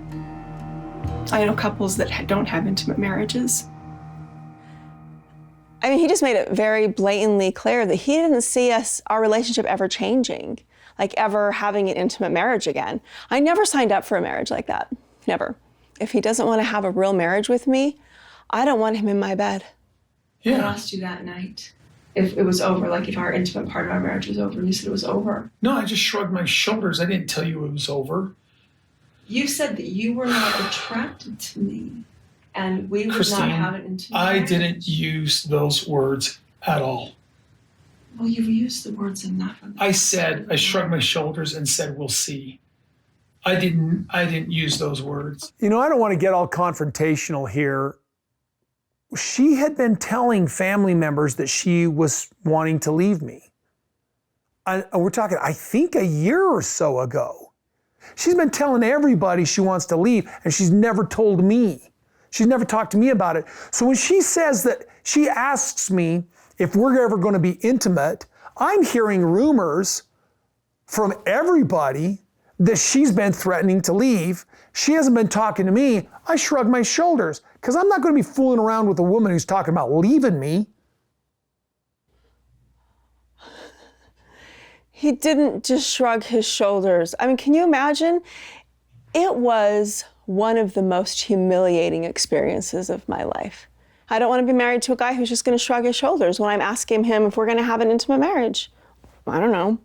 I know couples that don't have intimate marriages. I mean, he just made it very blatantly clear that he didn't see our relationship ever changing, like ever having an intimate marriage again. I never signed up for a marriage like that, never. If he doesn't want to have a real marriage with me, I don't want him in my bed. I asked you that night if it was over, like if our intimate part of our marriage was over, and you said it was over. No, I just shrugged my shoulders. I didn't tell you it was over. You said that you were not attracted to me, and we would Christine, not have an intimate I marriage. didn't use those words at all. Well, you've used the words enough. I shrugged my shoulders and said, we'll see. I didn't use those words. You know, I don't want to get all confrontational here. She had been telling family members that she was wanting to leave me. And we're talking, I think, a year or so ago. She's been telling everybody she wants to leave, and she's never told me. She's never talked to me about it. So when she says that, she asks me if we're ever going to be intimate, I'm hearing rumors from everybody that she's been threatening to leave. She hasn't been talking to me. I shrug my shoulders because I'm not going to be fooling around with a woman who's talking about leaving me. He didn't just shrug his shoulders. I mean, can you imagine? It was one of the most humiliating experiences of my life. I don't want to be married to a guy who's just going to shrug his shoulders when I'm asking him if we're going to have an intimate marriage. I don't know.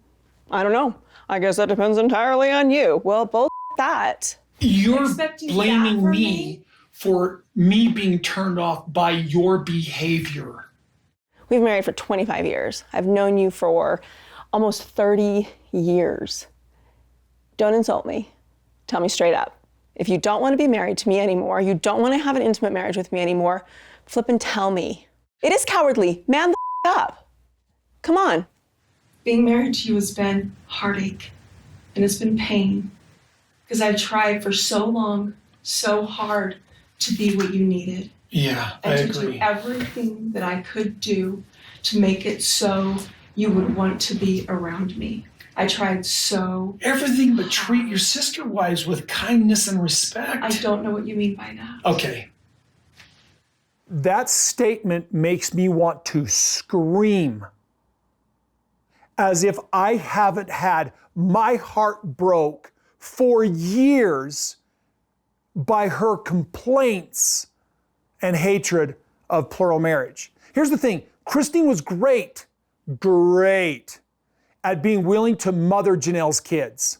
I guess that depends entirely on you. Well, bull that. You're blaming me for me being turned off by your behavior. We've been married for 25 years. I've known you for almost 30 years. Don't insult me. Tell me straight up. If you don't want to be married to me anymore, you don't want to have an intimate marriage with me anymore, flip and tell me. It is cowardly. Man the up. Come on. Being married to you has been heartache, and it's been pain, because I've tried for so long, so hard to be what you needed. Yeah, I and to agree. do everything that I could do to make it so you would want to be around me. I tried so Everything but treat your sister wives with kindness and respect. I don't know what you mean by that. Okay. That statement makes me want to scream. As if I haven't had my heart broke for years by her complaints and hatred of plural marriage. Here's the thing, Christine was great at being willing to mother Janelle's kids,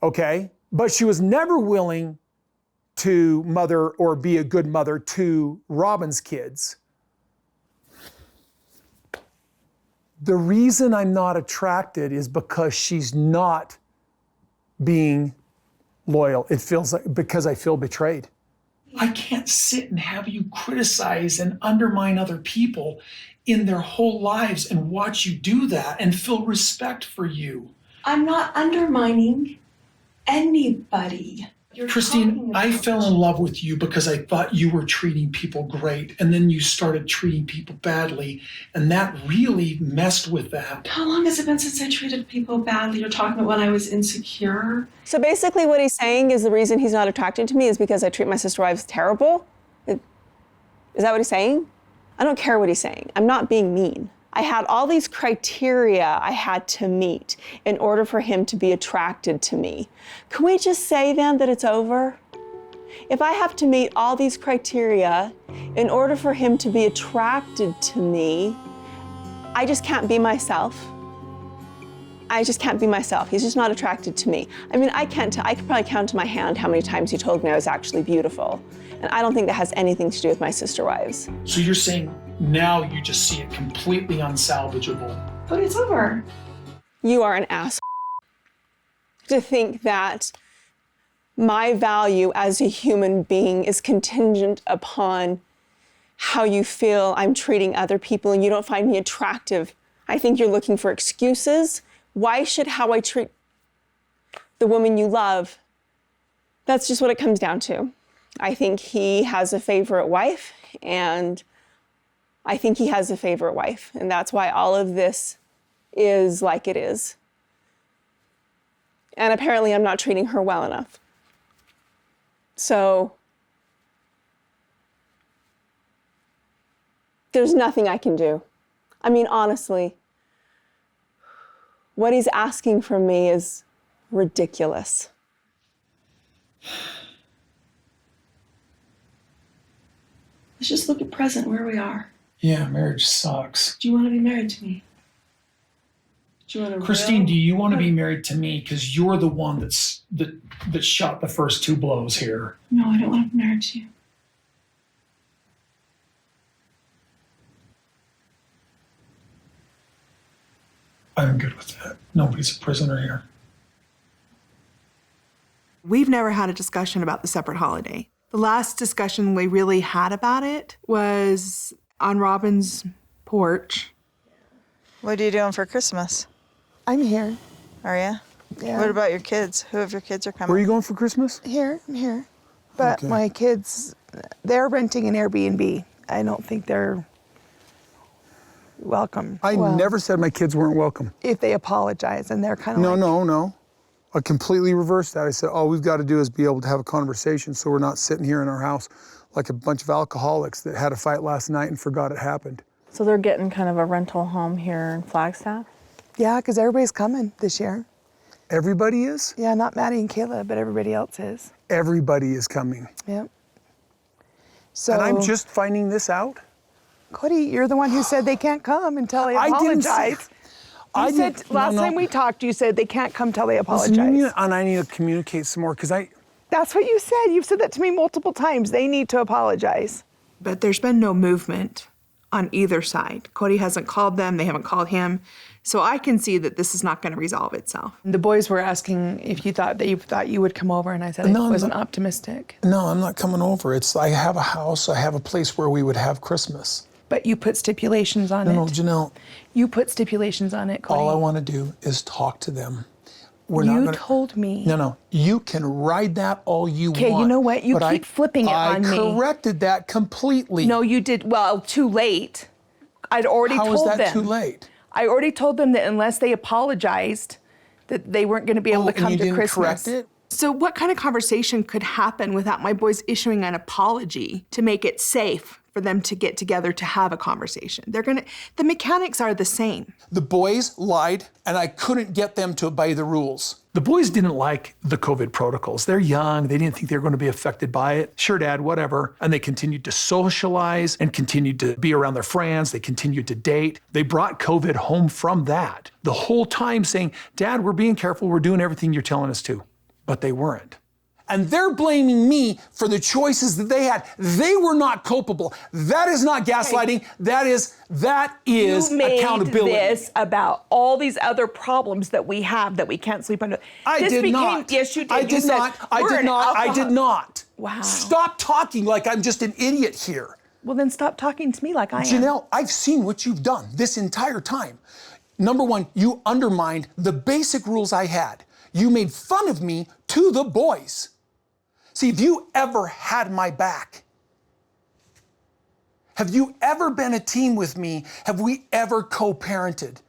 okay? But she was never willing to mother or be a good mother to Robin's kids. The reason I'm not attracted is because she's not being loyal. It feels like because I feel betrayed. I can't sit and have you criticize and undermine other people in their whole lives and watch you do that and feel respect for you. I'm not undermining anybody. Christine, I fell in love with you because I thought you were treating people great, and then you started treating people badly, and that really messed with that. How long has it been since I treated people badly? You're talking about when I was insecure? So basically what he's saying is the reason he's not attracted to me is because I treat my sister wives terrible? Is that what he's saying? I don't care what he's saying. I'm not being mean. I had all these criteria I had to meet in order for him to be attracted to me. Can we just say then that it's over? If I have to meet all these criteria in order for him to be attracted to me, I just can't be myself. I just can't be myself. He's just not attracted to me. I mean, I could probably count to my hand how many times he told me I was actually beautiful. And I don't think that has anything to do with my sister wives. So you're saying now you just see it completely unsalvageable. But it's over. You are an ass. To think that my value as a human being is contingent upon how you feel I'm treating other people and you don't find me attractive. I think you're looking for excuses. Why should how I treat the woman you love? That's just what it comes down to. I think he has a favorite wife, and I think he has a favorite wife, and that's why all of this is like it is. And apparently I'm not treating her well enough. So there's nothing I can do. I mean, honestly, what he's asking from me is ridiculous. Let's just look at present, where we are. Yeah, marriage sucks. Do you want to be married to me? Do you want to Christine, do you want to be married to me? Because you're the one that shot the first two blows here. No, I don't want to be married to you. I'm good with that. Nobody's a prisoner here. We've never had a discussion about the separate holiday. The last discussion we really had about it was on Robin's porch. What are you doing for Christmas? I'm here. Are you? Yeah. What about your kids? Who of your kids are coming? Where are you going for Christmas? I'm here. But Okay. my kids, they're renting an Airbnb. I don't think they're welcome. I never said my kids weren't welcome. If they apologize, and they're kind of No. I completely reversed that. I said, all we've got to do is be able to have a conversation so we're not sitting here in our house like a bunch of alcoholics that had a fight last night and forgot it happened. So they're getting kind of a rental home here in Flagstaff? Yeah, because everybody's coming this year. Everybody is? Yeah, not Maddie and Kayla, but everybody else is. Everybody is coming. Yep. So, and I'm just finding this out? Kody, you're the one who said they can't come until they I didn't apologize. say- You said last time we talked, you said they can't come till they apologize. Listen, and I need to communicate some more because That's what you said. You've said that to me multiple times. They need to apologize. But there's been no movement on either side. Kody hasn't called them. They haven't called him. So I can see that this is not going to resolve itself. The boys were asking if you thought you would come over, and I said I wasn't optimistic. No, I'm not coming over. I have a house. I have a place where we would have Christmas. But you put stipulations on it. No, Janelle. You put stipulations on it, Kody. All I want to do is talk to them. You told me. No. You can ride that all you want. Okay, you know what? You but keep flipping it on me. I corrected that completely. No, you did. Well, too late. I'd already told them. How is that too late? I already told them that unless they apologized, that they weren't going to be able to come and you to didn't Christmas. correct it? So what kind of conversation could happen without my boys issuing an apology to make it safe for them to get together to have a conversation? The mechanics are the same. The boys lied, and I couldn't get them to obey the rules. The boys didn't like the COVID protocols. They're young. They didn't think they were going to be affected by it. Sure, Dad, whatever. And they continued to socialize and continued to be around their friends. They continued to date. They brought COVID home from that. The whole time saying, Dad, we're being careful. We're doing everything you're telling us to. But they weren't. And they're blaming me for the choices that they had. They were not culpable. That is not gaslighting. That is You made accountability. this about all these other problems that we have that we can't sleep under. I did not. Yes, you did. I You did said, not. I "We're did an not. I did alcohol-" not. Wow. Stop talking like I'm just an idiot here. Well, then stop talking to me like I am. Janelle, I've seen what you've done this entire time. Number one, you undermined the basic rules I had. You made fun of me to the boys. See, if you ever had my back, have you ever been a team with me? Have we ever co-parented?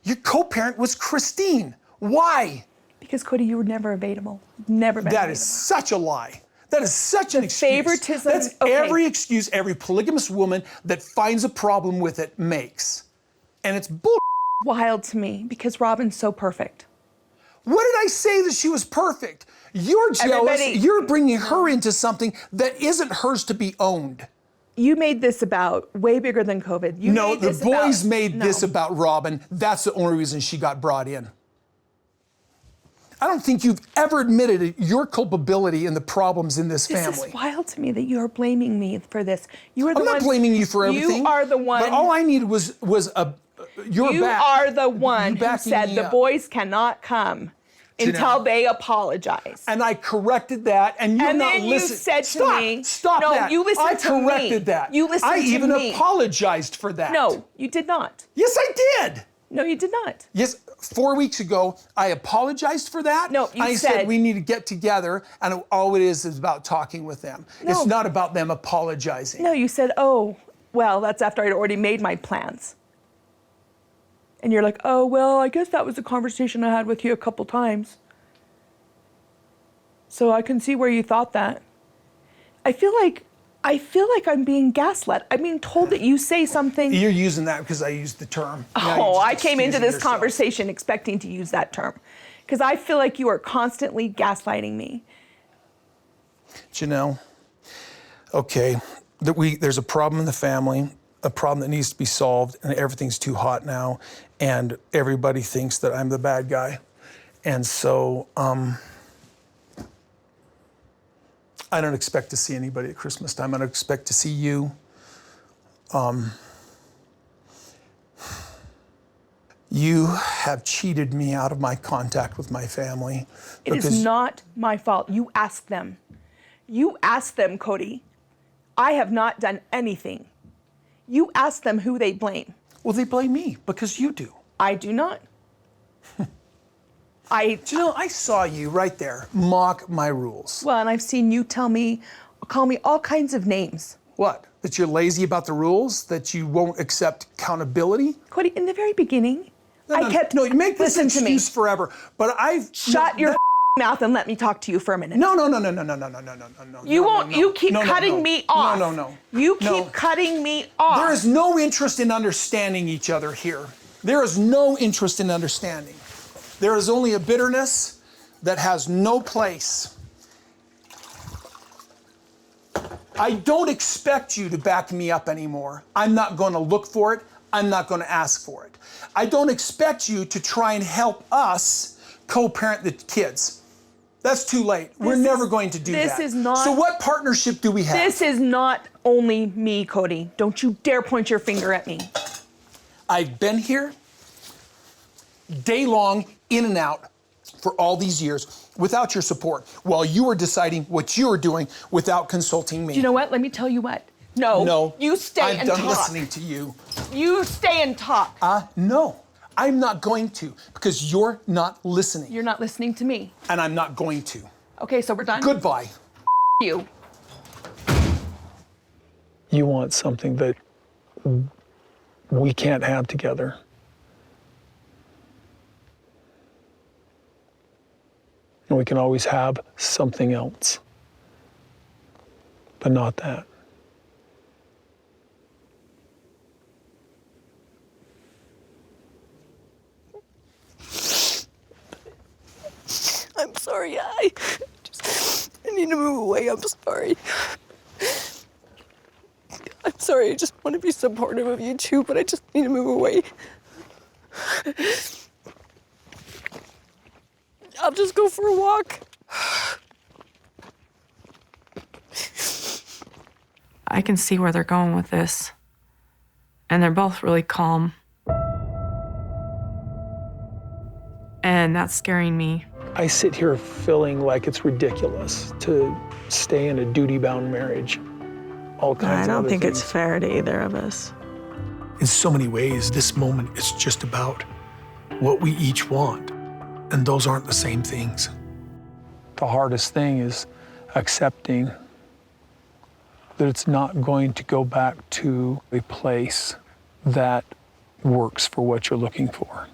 Your co-parent was Christine. Why? Because, Kody, you were never available. Never been That available. is such a lie. That is such an excuse. Favoritism. That's every excuse every polygamous woman that finds a problem with it makes. And it's bull. Wild to me because Robin's so perfect. What did I say that she was perfect? You're jealous. You're bringing her into something that isn't hers to be owned. You made this about way bigger than COVID. No, the boys made this about Robin. That's the only reason she got brought in. I don't think you've ever admitted your culpability in the problems in this family. This is wild to me that you are blaming me for this. You are the I'm not blaming you for everything. You are the one. But all I needed was your You back. are the one who backing said me the up. boys cannot come until they apologize. And I corrected that, and you're not then you listening. said to me, Stop no, that. you listened I to me. corrected that. You listened I to even me. apologized for that. No, you did not. Yes, I did. No, you did not. Yes, 4 weeks ago, I apologized for that. No, you I said we need to get together, and all it is about talking with them. No. It's not about them apologizing. No, you said, oh, well, that's after I'd already made my plans. And you're like, oh, well, I guess that was a conversation I had with you a couple times. So I can see where you thought that. I feel like I'm being gaslit. I'm being told that you say something. You're using that because I used the term. Now Oh, you're I just came into excusing this yourself. conversation expecting to use that term. Because I feel like you are constantly gaslighting me. Janelle, okay, there's a problem in the family, a problem that needs to be solved, and everything's too hot now, and everybody thinks that I'm the bad guy. And so, I don't expect to see anybody at Christmas time. I don't expect to see you. You have cheated me out of my contact with my family. It is not my fault. You asked them. You asked them, Kody. I have not done anything. You asked them who they blame. Well, they blame me because you do. I do not. Janelle, I saw you right there mock my rules. Well, and I've seen you call me all kinds of names. What? That you're lazy about the rules? That you won't accept accountability? Kody, in the very beginning, No, you make this Listen to me. excuse forever, but Shut your mouth and let me talk to you for a minute. No. You won't. You keep cutting me off. No. You keep cutting me off. There is no interest in understanding each other here. There is no interest in understanding. There is only a bitterness that has no place. I don't expect you to back me up anymore. I'm not going to look for it. I'm not going to ask for it. I don't expect you to try and help us co-parent the kids. That's too late. We're never going to do that. This is not. So what partnership do we have? This is not only me, Kody. Don't you dare point your finger at me. I've been here day long, in and out, for all these years without your support, while you were deciding what you were doing without consulting me. Do you know what? Let me tell you what. No. You stay and talk. I'm done listening to you. You stay and talk. No. I'm not going to, because you're not listening. You're not listening to me. And I'm not going to. Okay, so we're done? Goodbye. You. You want something that we can't have together. And we can always have something else, but not that. I'm sorry. I need to move away. I'm sorry. I'm sorry. I just want to be supportive of you too, but I just need to move away. I'll just go for a walk. I can see where they're going with this. And they're both really calm. And that's scaring me. I sit here feeling like it's ridiculous to stay in a duty-bound marriage. All kinds of I don't other think things. it's fair to either of us. In so many ways, this moment is just about what we each want. And those aren't the same things. The hardest thing is accepting that it's not going to go back to a place that works for what you're looking for.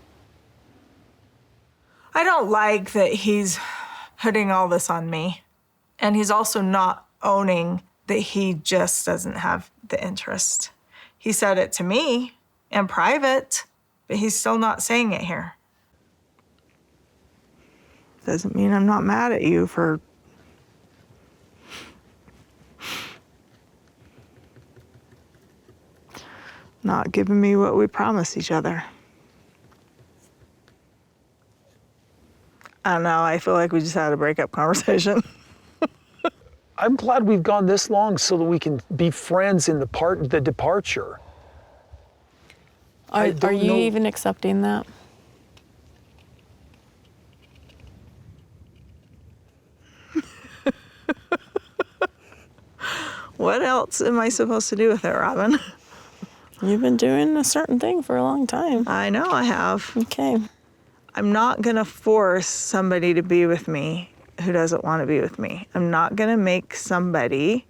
I don't like that he's putting all this on me. And he's also not owning that he just doesn't have the interest. He said it to me in private, but he's still not saying it here. Doesn't mean I'm not mad at you for not giving me what we promised each other. I don't know, I feel like we just had a breakup conversation. I'm glad we've gone this long so that we can be friends in the departure. Are you even accepting that? What else am I supposed to do with it, Robin? You've been doing a certain thing for a long time. I know I have. Okay. I'm not gonna force somebody to be with me who doesn't want to be with me. I'm not gonna make somebody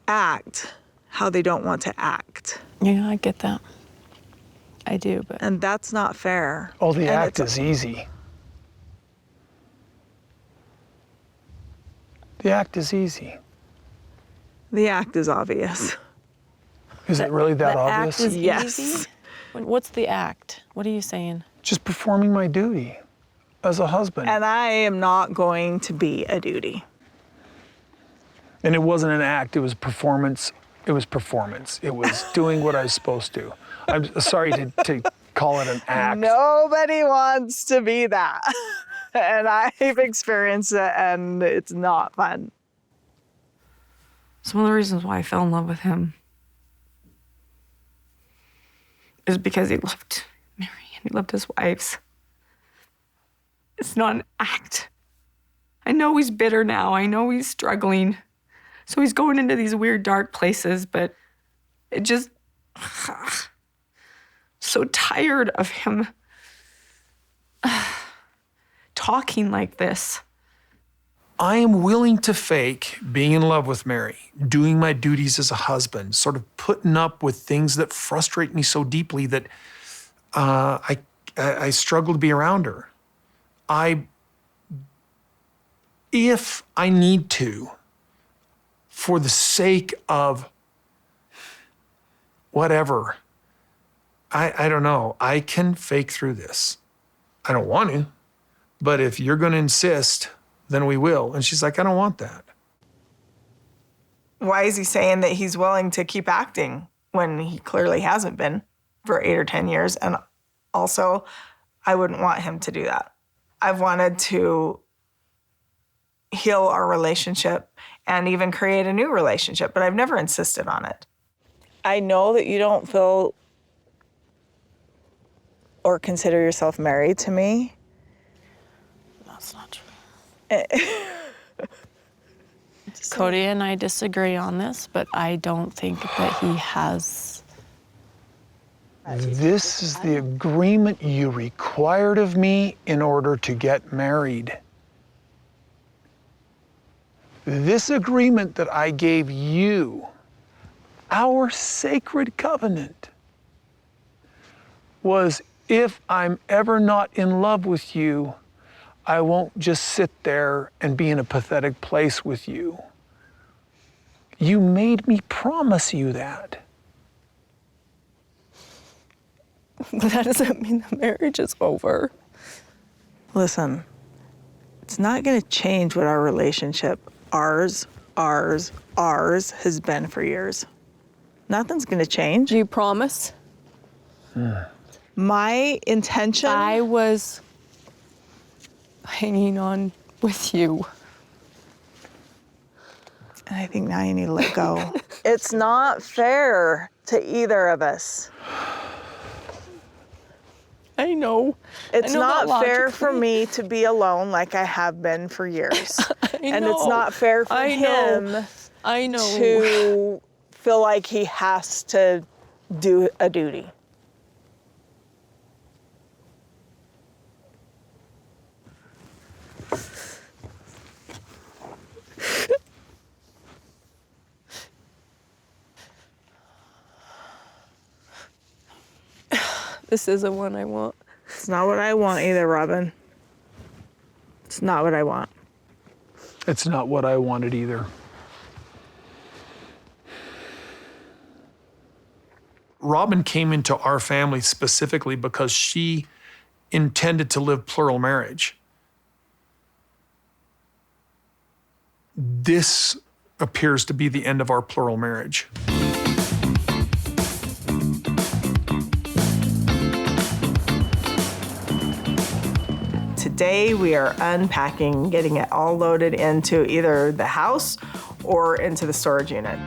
act how they don't want to act. Yeah, I get that. I do, but... And that's not fair. Oh, the act is easy. The act is easy. The act is obvious. Is it really that obvious? The act is Yes. easy? What's the act? What are you saying? Just performing my duty as a husband. And I am not going to be a duty. And it wasn't an act, it was performance. It was performance. It was doing what I was supposed to. I'm sorry to call it an act. Nobody wants to be that. And I've experienced it, and it's not fun. Some of the reasons why I fell in love with him is because he loved Mary and he loved his wives. It's not an act. I know he's bitter now. I know he's struggling. So he's going into these weird, dark places, but it just... so tired of him talking like this. I am willing to fake being in love with Mary, doing my duties as a husband, sort of putting up with things that frustrate me so deeply that I struggle to be around her. If I need to, for the sake of whatever, I don't know, I can fake through this. I don't want to, but if you're going to insist, then we will. And she's like, I don't want that. Why is he saying that he's willing to keep acting when he clearly hasn't been for 8 or 10 years? And also, I wouldn't want him to do that. I've wanted to heal our relationship and even create a new relationship, but I've never insisted on it. I know that you don't feel or consider yourself married to me. That's not true. Kody and I disagree on this, but I don't think that he has. This is the agreement you required of me in order to get married. This agreement that I gave you, our sacred covenant, was if I'm ever not in love with you, I won't just sit there and be in a pathetic place with you. You made me promise you that. That doesn't mean the marriage is over. Listen, it's not going to change what our relationship, ours, has been for years. Nothing's going to change. Do you promise? My intention... I was hanging on with you. And I think now you need to let go. It's not fair to either of us. I know. It's I know not that fair logically. for me to be alone like I have been for years. And it's know. not fair for him to feel like he has to do a duty. This isn't what I want. It's not what I want either, Robin. It's not what I want. It's not what I wanted either. Robin came into our family specifically because she intended to live plural marriage. This appears to be the end of our plural marriage. Today we are unpacking, getting it all loaded into either the house or into the storage unit.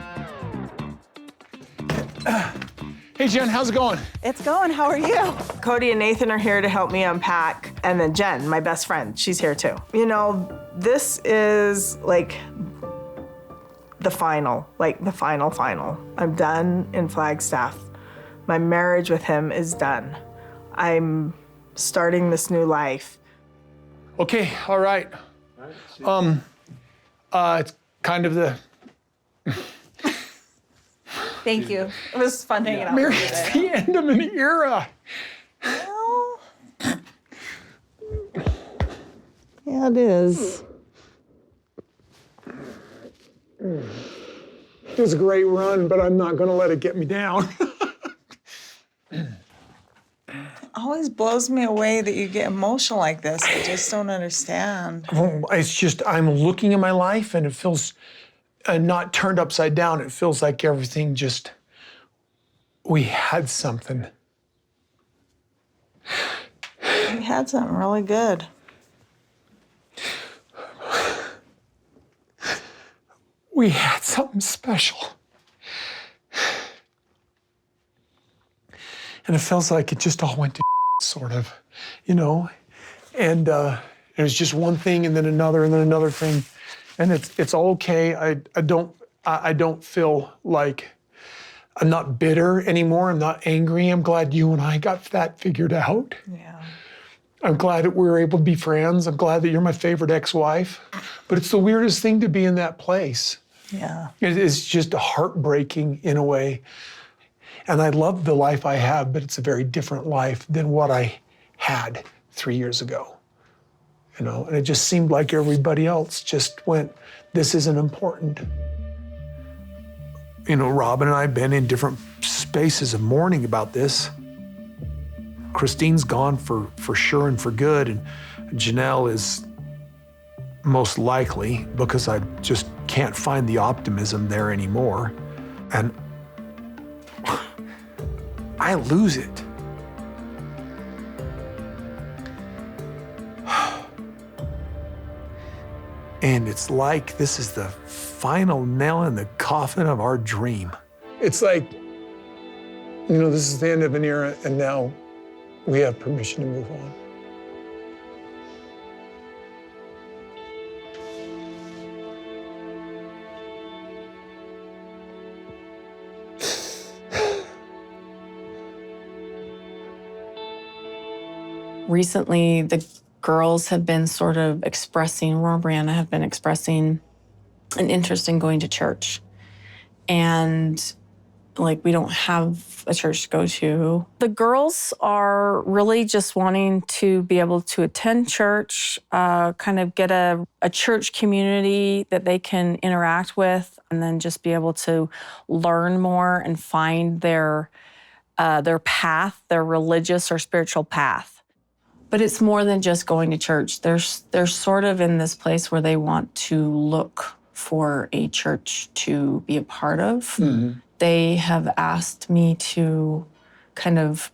Hey Jen, how's it going? It's going, how are you? Kody and Nathan are here to help me unpack. And then Jen, my best friend, she's here too. You know, this is like the final. I'm done in Flagstaff. My marriage with him is done. I'm starting this new life. Okay, all right. It's kind of the... Thank you. It was fun hanging out. Mary, it's the end of an era. Well, yeah, it is. It was a great run, but I'm not going to let it get me down. Always blows me away that you get emotional like this. I just don't understand. It's just, I'm looking at my life and it feels not turned upside down. It feels like everything just, we had something. We had something really good. We had something special. And it feels like it just all went to sort of, you know? And it was just one thing and then another thing. And it's all okay. I don't feel like, I'm not bitter anymore. I'm not angry. I'm glad you and I got that figured out. Yeah. I'm glad that we were able to be friends. I'm glad that you're my favorite ex-wife. But it's the weirdest thing to be in that place. Yeah. It's just heartbreaking in a way. And I love the life I have, but it's a very different life than what I had 3 years ago. You know, and it just seemed like everybody else just went, this isn't important. You know, Robin and I have been in different spaces of mourning about this. Christine's gone for sure and for good, and Janelle is most likely because I just can't find the optimism there anymore. And I lose it. And it's like this is the final nail in the coffin of our dream. It's like, you know, this is the end of an era, and now we have permission to move on. Recently, the girls have been sort of expressing, Aurora and Brianna have been expressing an interest in going to church. And like, we don't have a church to go to. The girls are really just wanting to be able to attend church, kind of get a church community that they can interact with, and then just be able to learn more and find their path, their religious or spiritual path. But it's more than just going to church. They're sort of in this place where they want to look for a church to be a part of. Mm-hmm. They have asked me to kind of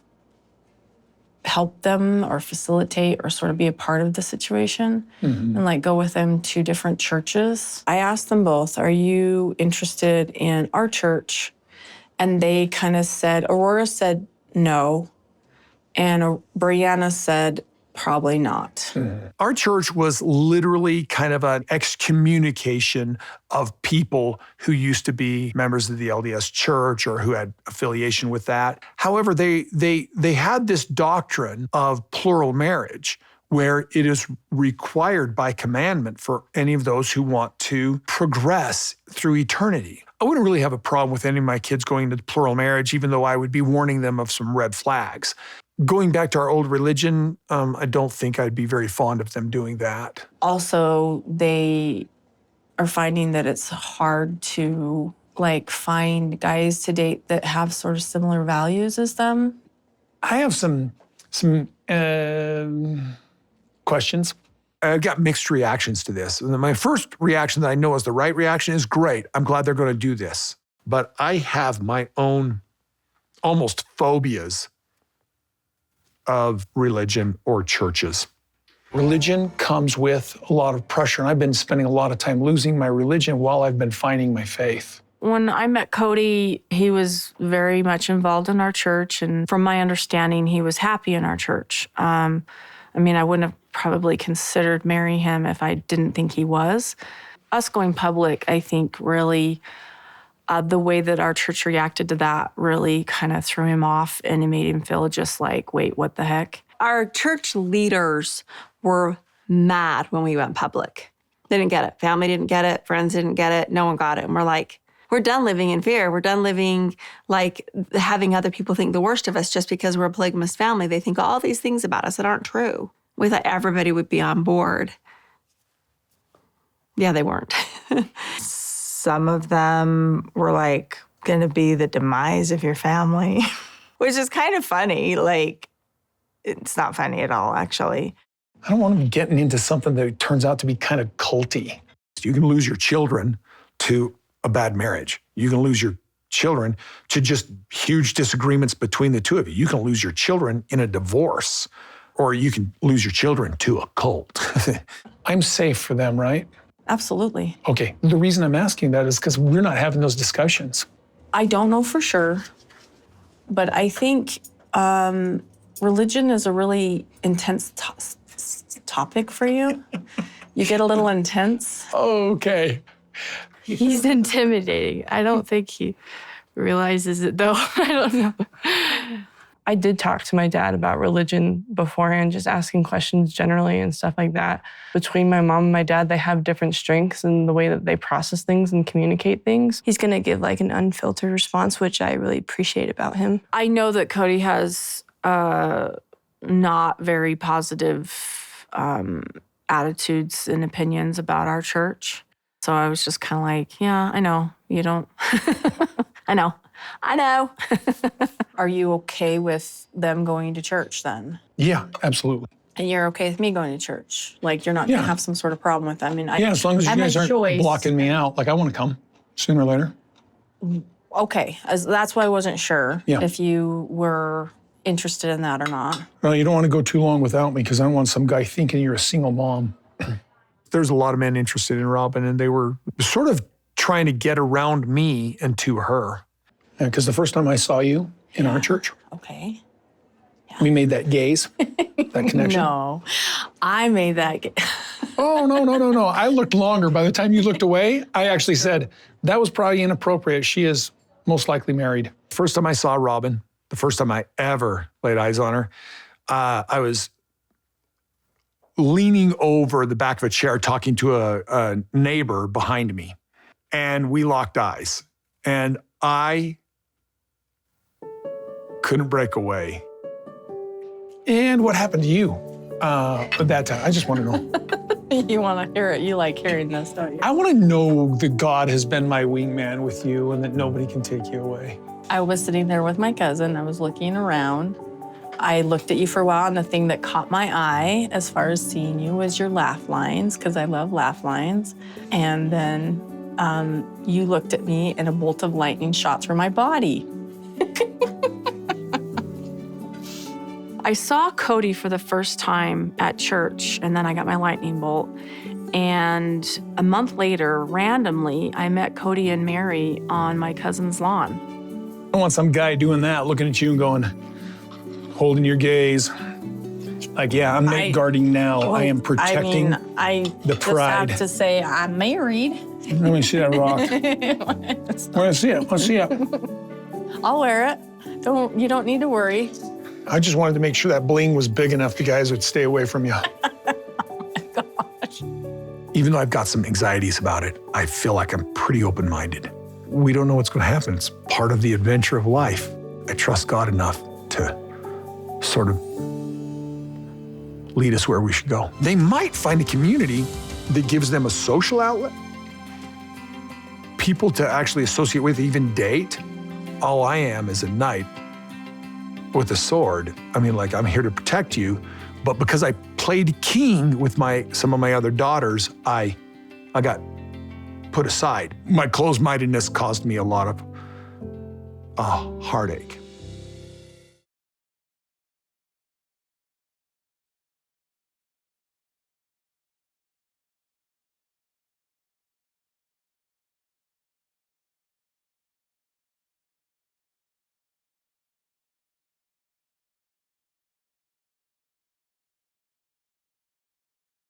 help them or facilitate or sort of be a part of the situation and like go with them to different churches. I asked them both, are you interested in our church? And they kind of said, Aurora said no, and Brianna said probably not. Our church was literally kind of an excommunication of people who used to be members of the LDS church or who had affiliation with that. However, they had this doctrine of plural marriage where it is required by commandment for any of those who want to progress through eternity. I wouldn't really have a problem with any of my kids going into plural marriage, even though I would be warning them of some red flags. Going back to our old religion, I don't think I'd be very fond of them doing that. Also, they are finding that it's hard to like find guys to date that have sort of similar values as them. I have some questions. I've got mixed reactions to this. And my first reaction that I know is the right reaction is great. I'm glad they're going to do this. But I have my own almost phobias of religion or churches. Religion comes with a lot of pressure, and I've been spending a lot of time losing my religion while I've been finding my faith. When I met Kody, he was very much involved in our church, and from my understanding, he was happy in our church. I mean, I wouldn't have probably considered marrying him if I didn't think he was. Us going public, I think, really, the way that our church reacted to that really kind of threw him off, and it made him feel just like, wait, what the heck? Our church leaders were mad when we went public. They didn't get it. Family didn't get it. Friends didn't get it. No one got it. And we're like, we're done living in fear. We're done living like having other people think the worst of us just because we're a polygamous family. They think all these things about us that aren't true. We thought everybody would be on board. Yeah, they weren't. Some of them were like going to be the demise of your family, which is kind of funny. Like, it's not funny at all, actually. I don't want to be getting into something that turns out to be kind of culty. You can lose your children to a bad marriage. You can lose your children to just huge disagreements between the two of you. You can lose your children in a divorce, or you can lose your children to a cult. I'm safe for them, right? Absolutely. Okay, the reason I'm asking that is because we're not having those discussions. I don't know for sure, but I think religion is a really intense topic for you. You get a little intense. Okay. He's intimidating. I don't think he realizes it, though. I don't know. I did talk to my dad about religion beforehand, just asking questions generally and stuff like that. Between my mom and my dad, they have different strengths in the way that they process things and communicate things. He's going to give like an unfiltered response, which I really appreciate about him. I know that Kody has not very positive attitudes and opinions about our church. So I was just kind of like, yeah, I know. You don't. I know. Are you okay with them going to church then? Yeah, absolutely. And you're okay with me going to church? Like, you're not going to have some sort of problem with that? I mean, yeah, as long as you guys aren't blocking me out. Like, I want to come sooner or later. Okay, that's why I wasn't sure if you were interested in that or not. Well, you don't want to go too long without me because I don't want some guy thinking you're a single mom. There's a lot of men interested in Robin, and they were sort of trying to get around me and to her. Because the first time I saw you in our church, we made that gaze, that connection. No, I made that gaze. Oh, no. I looked longer. By the time you looked away, I actually said, that was probably inappropriate. She is most likely married. First time I saw Robin, the first time I ever laid eyes on her, I was leaning over the back of a chair talking to a neighbor behind me. And we locked eyes. And I couldn't break away. And what happened to you at that time? I just want to know. You want to hear it. You like hearing this, don't you? I want to know that God has been my wingman with you and that nobody can take you away. I was sitting there with my cousin. I was looking around. I looked at you for a while, and the thing that caught my eye as far as seeing you was your laugh lines, because I love laugh lines. And then you looked at me, and a bolt of lightning shot through my body. I saw Kody for the first time at church, and then I got my lightning bolt. And a month later, randomly, I met Kody and Mary on my cousin's lawn. I want some guy doing that, looking at you and going, holding your gaze. Like, yeah, I'm not guarding now. I am protecting the pride. Just have to say I'm married. Let me see that rock. Let's see it. Let's see it. I'll wear it. You don't need to worry. I just wanted to make sure that bling was big enough the guys would stay away from you. Oh my gosh. Even though I've got some anxieties about it, I feel like I'm pretty open-minded. We don't know what's going to happen. It's part of the adventure of life. I trust God enough to sort of lead us where we should go. They might find a community that gives them a social outlet, people to actually associate with, even date. All I am is a knight with a sword. I mean, like, I'm here to protect you, but because I played king with some of my other daughters, I got put aside. My closed-mindedness caused me a lot of heartache.